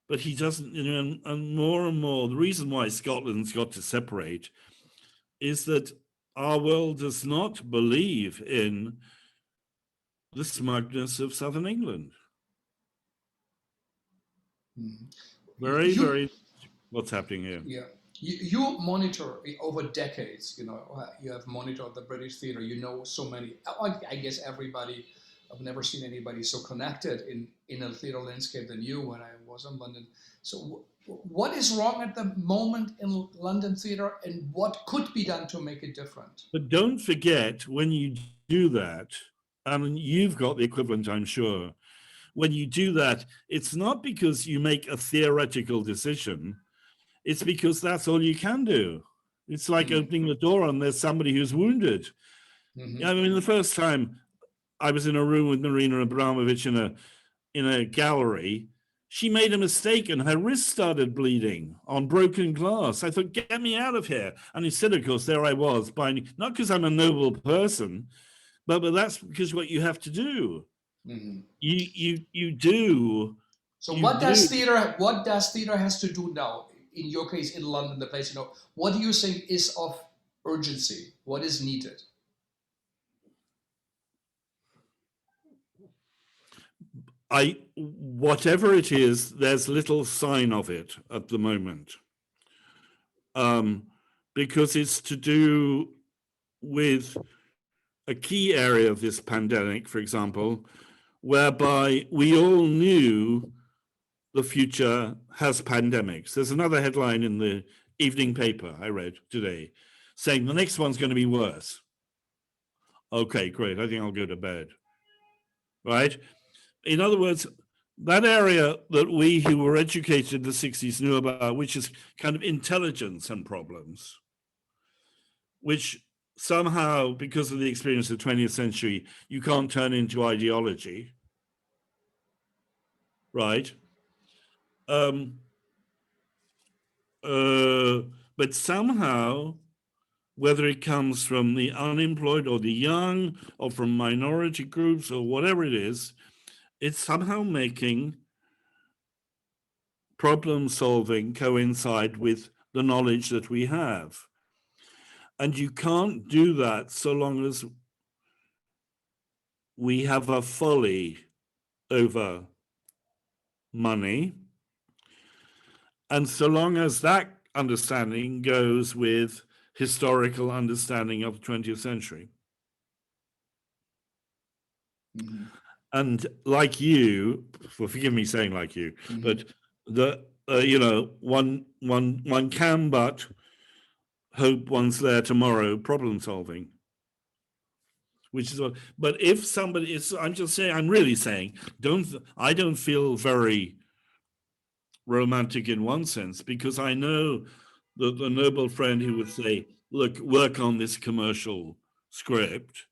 But he doesn't, and more, the reason why Scotland's got to separate is that our world does not believe in the smugness of Southern England. Mm-hmm. Very, what's happening here? Yeah. You monitor over decades, you have monitored the British theater, so many, I guess everybody, I've never seen anybody so connected in a theater landscape than you when I was in London. So what is wrong at the moment in London theater, and what could be done to make it different? But don't forget, when you do that, and you've got the equivalent, I'm sure, when you do that, it's not because you make a theoretical decision, it's because that's all you can do. It's like opening the door and there's somebody who's wounded. Mm-hmm. I mean, the first time I was in a room with Marina Abramovich in a gallery, she made a mistake and her wrist started bleeding on broken glass. I thought, get me out of here. And instead, of course, there I was, not because I'm a noble person, but that's because what you have to do. Mm-hmm. You do. So what does theater has to do now? In your case, in London, the place, what do you think is of urgency? What is needed? Whatever it is, there's little sign of it at the moment, because it's to do with a key area of this pandemic, for example, whereby we all knew the future has pandemics. There's another headline in the evening paper I read today saying the next one's going to be worse. Okay, great. I think I'll go to bed. Right? In other words, that area that we who were educated in the 60s knew about, which is kind of intelligence and problems, which somehow, because of the experience of the 20th century, you can't turn into ideology, right? But somehow, whether it comes from the unemployed or the young or from minority groups or whatever it is, it's somehow making problem solving coincide with the knowledge that we have. And you can't do that so long as we have a folly over money. And so long as that understanding goes with historical understanding of the 20th century. Mm-hmm. And like you, forgive me saying like you, mm-hmm. but one can but hope one's there tomorrow problem solving, which is what. But if somebody is, I'm just saying, I'm really saying, I don't feel very romantic in one sense, because I know that the noble friend who would say, look, work on this commercial script.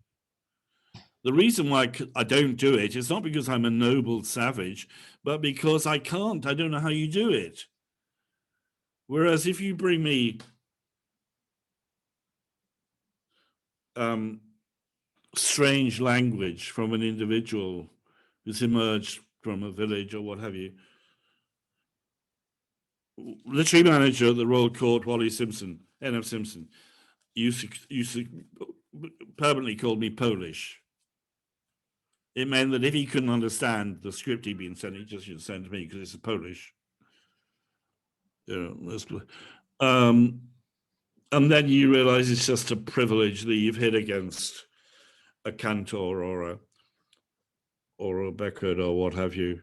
The reason why I don't do it is not because I'm a noble savage, but because I can't. I don't know how you do it. Whereas if you bring me strange language from an individual who's emerged from a village or what have you, literary manager at the Royal Court, Wally Simpson, N.F. Simpson, used to permanently called me Polish. It meant that if he couldn't understand the script he'd been sent, he just should send to me because it's Polish. And then you realize it's just a privilege that you've hit against a Kantor or a Beckett or what have you.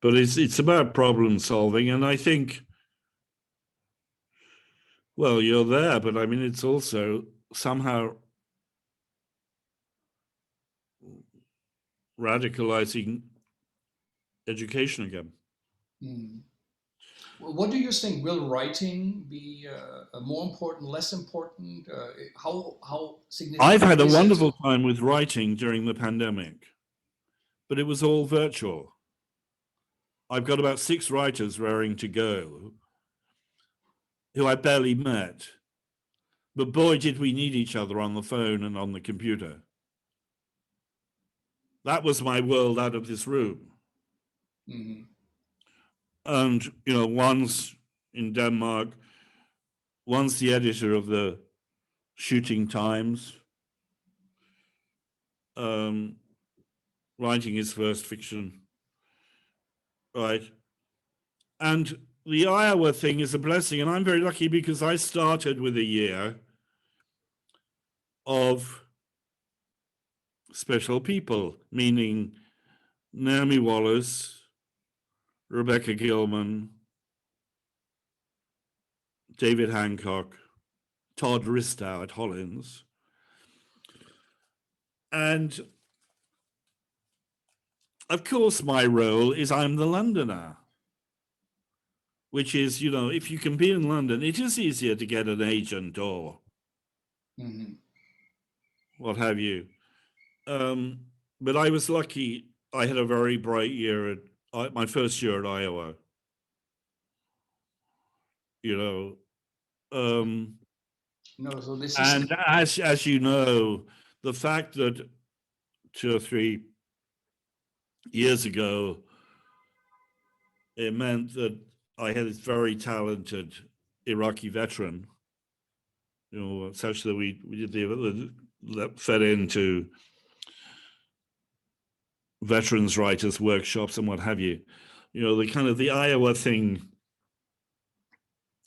But it's about problem solving, and I think, well, you're there, but I mean, it's also somehow radicalizing education again. Mm. What do you think? Will writing be more important, less important? How I've significant had a is it? wonderful time with writing during the pandemic, but it was all virtual. I've got about 6 writers raring to go who I barely met. But boy, did we need each other on the phone and on the computer. That was my world out of this room. Mm-hmm. And, you know, one's in Denmark, one's the editor of the Shooting Times, writing his first fiction, right? And the Iowa thing is a blessing, and I'm very lucky because I started with a year of special people, meaning Naomi Wallace, Rebecca Gilman, David Hancock, Todd Ristow at Hollins. And of course, my role is I'm the Londoner, which is, you know, if you can be in London, it is easier to get an agent or what have you. But I was lucky. I had a very bright year at my first year at Iowa. You know, No, so this and is as you know, the fact that 2 or 3 years ago, it meant that I had this very talented Iraqi veteran, you know, such that we did that fed into veterans writers workshops and what have you. You know, the kind of the Iowa thing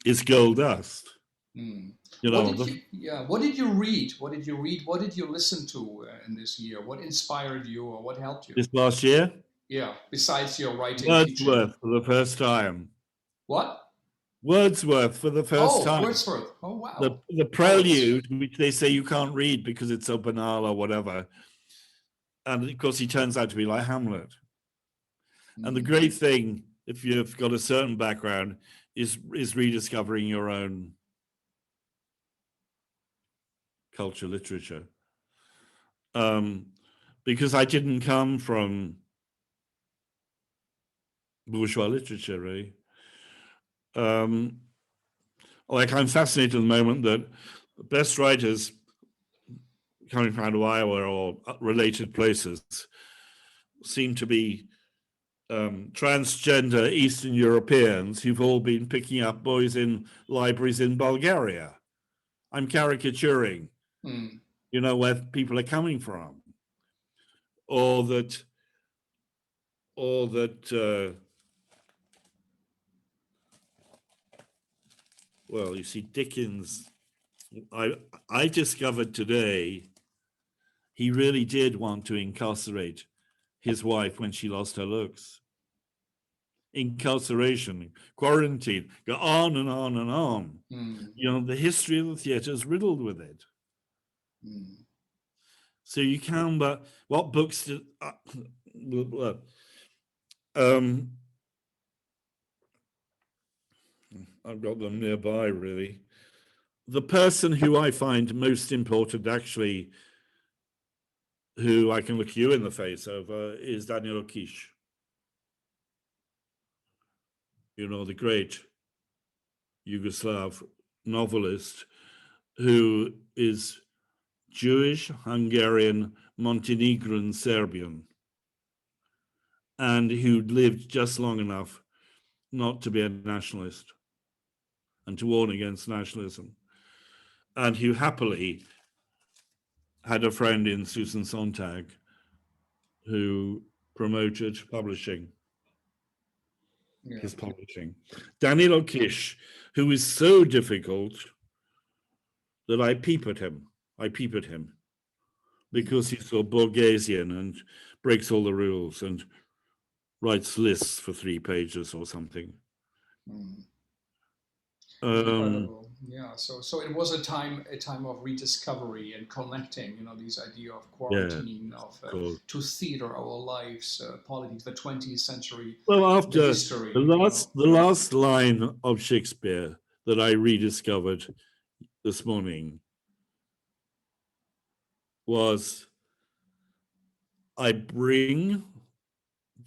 is gold dust. You know, what did you read? What did you read? What did you listen to in this year? What inspired you or what helped you? this last year, Yeah, besides your writing teaching. Wordsworth for the first time. What? Wordsworth for the first Oh, time. Wordsworth. Oh, wow. The prelude, which they say you can't read because it's so banal or whatever. And of course, he turns out to be like Hamlet. And the great thing, if you've got a certain background, is rediscovering your own culture, literature. Because I didn't come from bourgeois literature, really. Like I'm fascinated at the moment that the best writers coming from out of Iowa or related places seem to be transgender Eastern Europeans who've all been picking up boys in libraries in Bulgaria. I'm caricaturing, you know, where people are coming from. Or that well, you see, Dickens, I discovered today, he really did want to incarcerate his wife when she lost her looks. Incarceration, quarantine, go on and on and on. You know, the history of the theatre is riddled with it. So you can, but what books did, I've got them nearby, really. The person who I find most important, actually, who I can look you in the face over, is Daniel Kish. You know, the great Yugoslav novelist who is Jewish, Hungarian, Montenegrin, Serbian, and who lived just long enough not to be a nationalist and to warn against nationalism, and who happily had a friend in Susan Sontag who promoted publishing, his publishing. Daniel Kish, who is so difficult that I peep at him because he's so Borgesian and breaks all the rules and writes lists for 3 pages or something. yeah. So it was a time of rediscovery and connecting. These idea of Yeah, quarantine, of cool. to theater, our lives, politics, the 20th century, Well, the after history. the last line of Shakespeare that I rediscovered this morning was, "I bring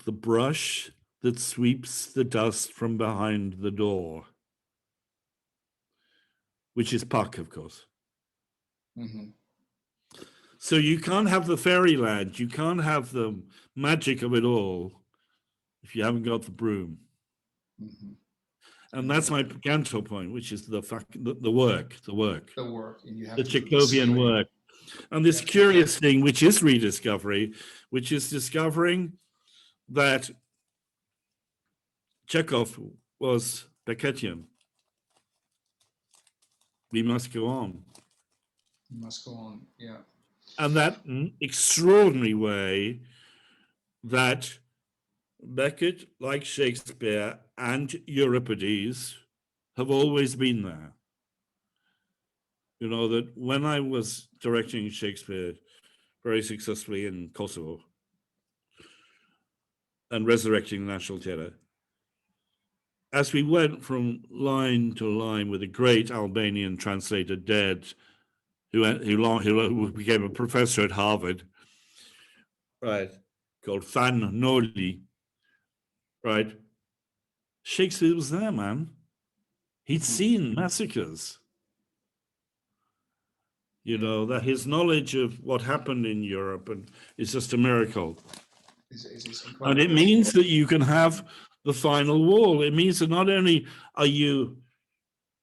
the brush that sweeps the dust from behind the door," which is Puck, of course. Hmm. So you can't have the fairyland, you can't have the magic of it all if you haven't got the broom. Hmm. And that's my Gantor point, which is the work, The work, and you have the to do the Chekhovian same. work. And this curious thing, which is rediscovery, which is discovering that Chekhov was Beckettian. We must go on. You must go on, yeah. And that extraordinary way that Beckett, like Shakespeare and Euripides, have always been there. That when I was directing Shakespeare very successfully in Kosovo and resurrecting the National Theatre, as we went from line to line with a great Albanian translator, dead, who became a professor at Harvard, right, called Fan Noli, right? Shakespeare was there, man. He'd seen massacres. That his knowledge of what happened in Europe is just a miracle. And it means that you can have the final wall. It means that not only are you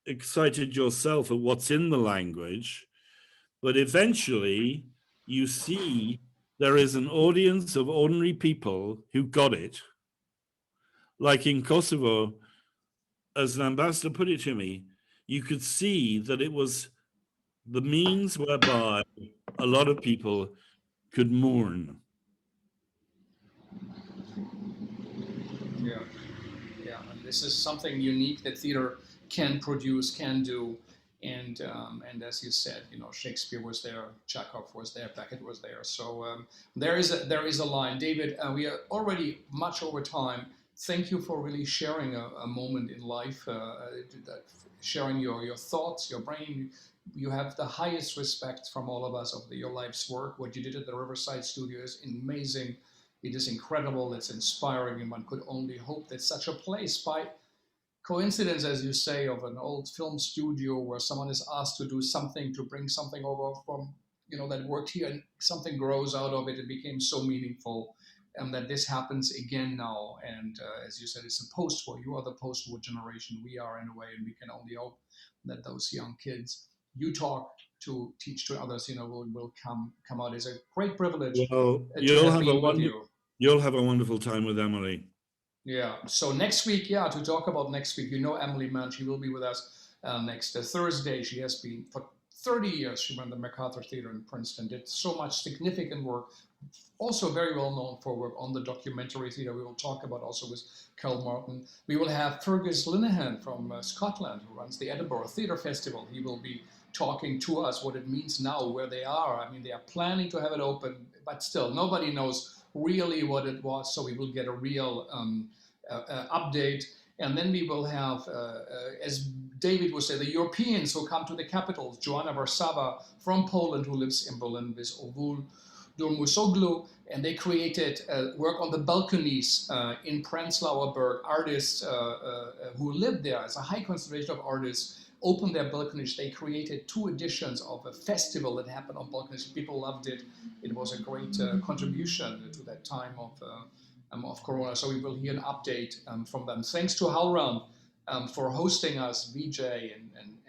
excited yourself at what's in the language, but eventually you see there is an audience of ordinary people who got it. Like in Kosovo, as an ambassador put it to me, you could see that it was the means whereby a lot of people could mourn. Yeah, yeah. And this is something unique that theater can produce, can do. And as you said, Shakespeare was there, Chekhov was there, Beckett was there. So there is a line. David, we are already much over time. Thank you for really sharing a moment in life, sharing your thoughts, your brain. You have the highest respect from all of us of your life's work. What you did at the Riverside Studio is amazing. It is incredible. It's inspiring, and one could only hope that such a place, by coincidence, as you say, of an old film studio where someone is asked to do something, to bring something over from that worked here, and something grows out of it. It became so meaningful, and that this happens again now. And as you said, it's a post-war. You are the post-war generation. We are, in a way, and we can only hope that those young kids you talk to, teach to others, will come out. It's a great privilege Well, to have been with you. You'll have a wonderful time with Emily. Yeah. So next week, to talk about next week, Emily Mann, she will be with us next Thursday. She has been for 30 years. She ran the MacArthur Theatre in Princeton, did so much significant work. Also very well known for work on the documentary theatre. We will talk about also with Carl Martin. We will have Fergus Linehan from Scotland, who runs the Edinburgh Theatre Festival. He will be talking to us what it means now, where they are. I mean, they are planning to have it open, but still nobody knows really what it was. So we will get a real update. And then we will have, as David would say, the Europeans who come to the capitals. Joanna Warszawa from Poland, who lives in Berlin, with Ovul Durmusoglu, and they created work on the balconies in Prenzlauer Berg. Artists who lived there, as a high concentration of artists, opened their balconies. They created 2 editions of a festival that happened on balconies. People loved it. It was a great contribution to that time of Corona. So we will hear an update from them. Thanks to Howland for hosting us, VJ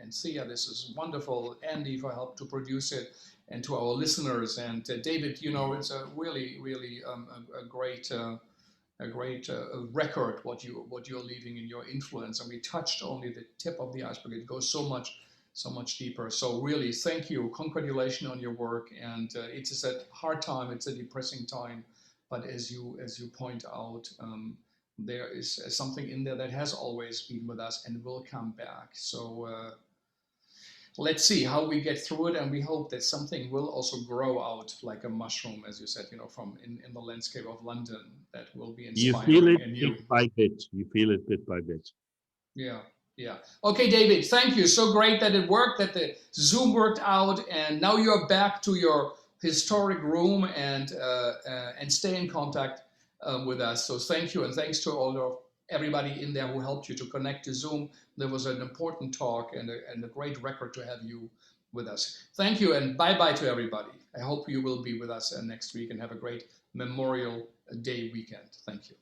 and Sia. This is wonderful. Andy for help to produce it, and to our listeners. And David, it's a really, really a great record what you're leaving in your influence. And we touched only the tip of the iceberg. It goes so much deeper. So really, thank you. Congratulations on your work. And it is a hard time. It's a depressing time. But as you point out, there is something in there that has always been with us and will come back. So let's see how we get through it, and we hope that something will also grow out like a mushroom, as you said, from in the landscape of London, that will be You feel inspiring it and new. bit by bit. You feel it bit by bit. Yeah, yeah. Okay, David, thank you. So great that it worked, that the Zoom worked out, and now you're back to your historic room, and stay in contact with us. So thank you, and thanks to all of everybody in there who helped you to connect to Zoom. There was an important talk and a great record to have you with us. Thank you, and bye-bye to everybody. I hope you will be with us next week and have a great Memorial Day weekend. Thank you.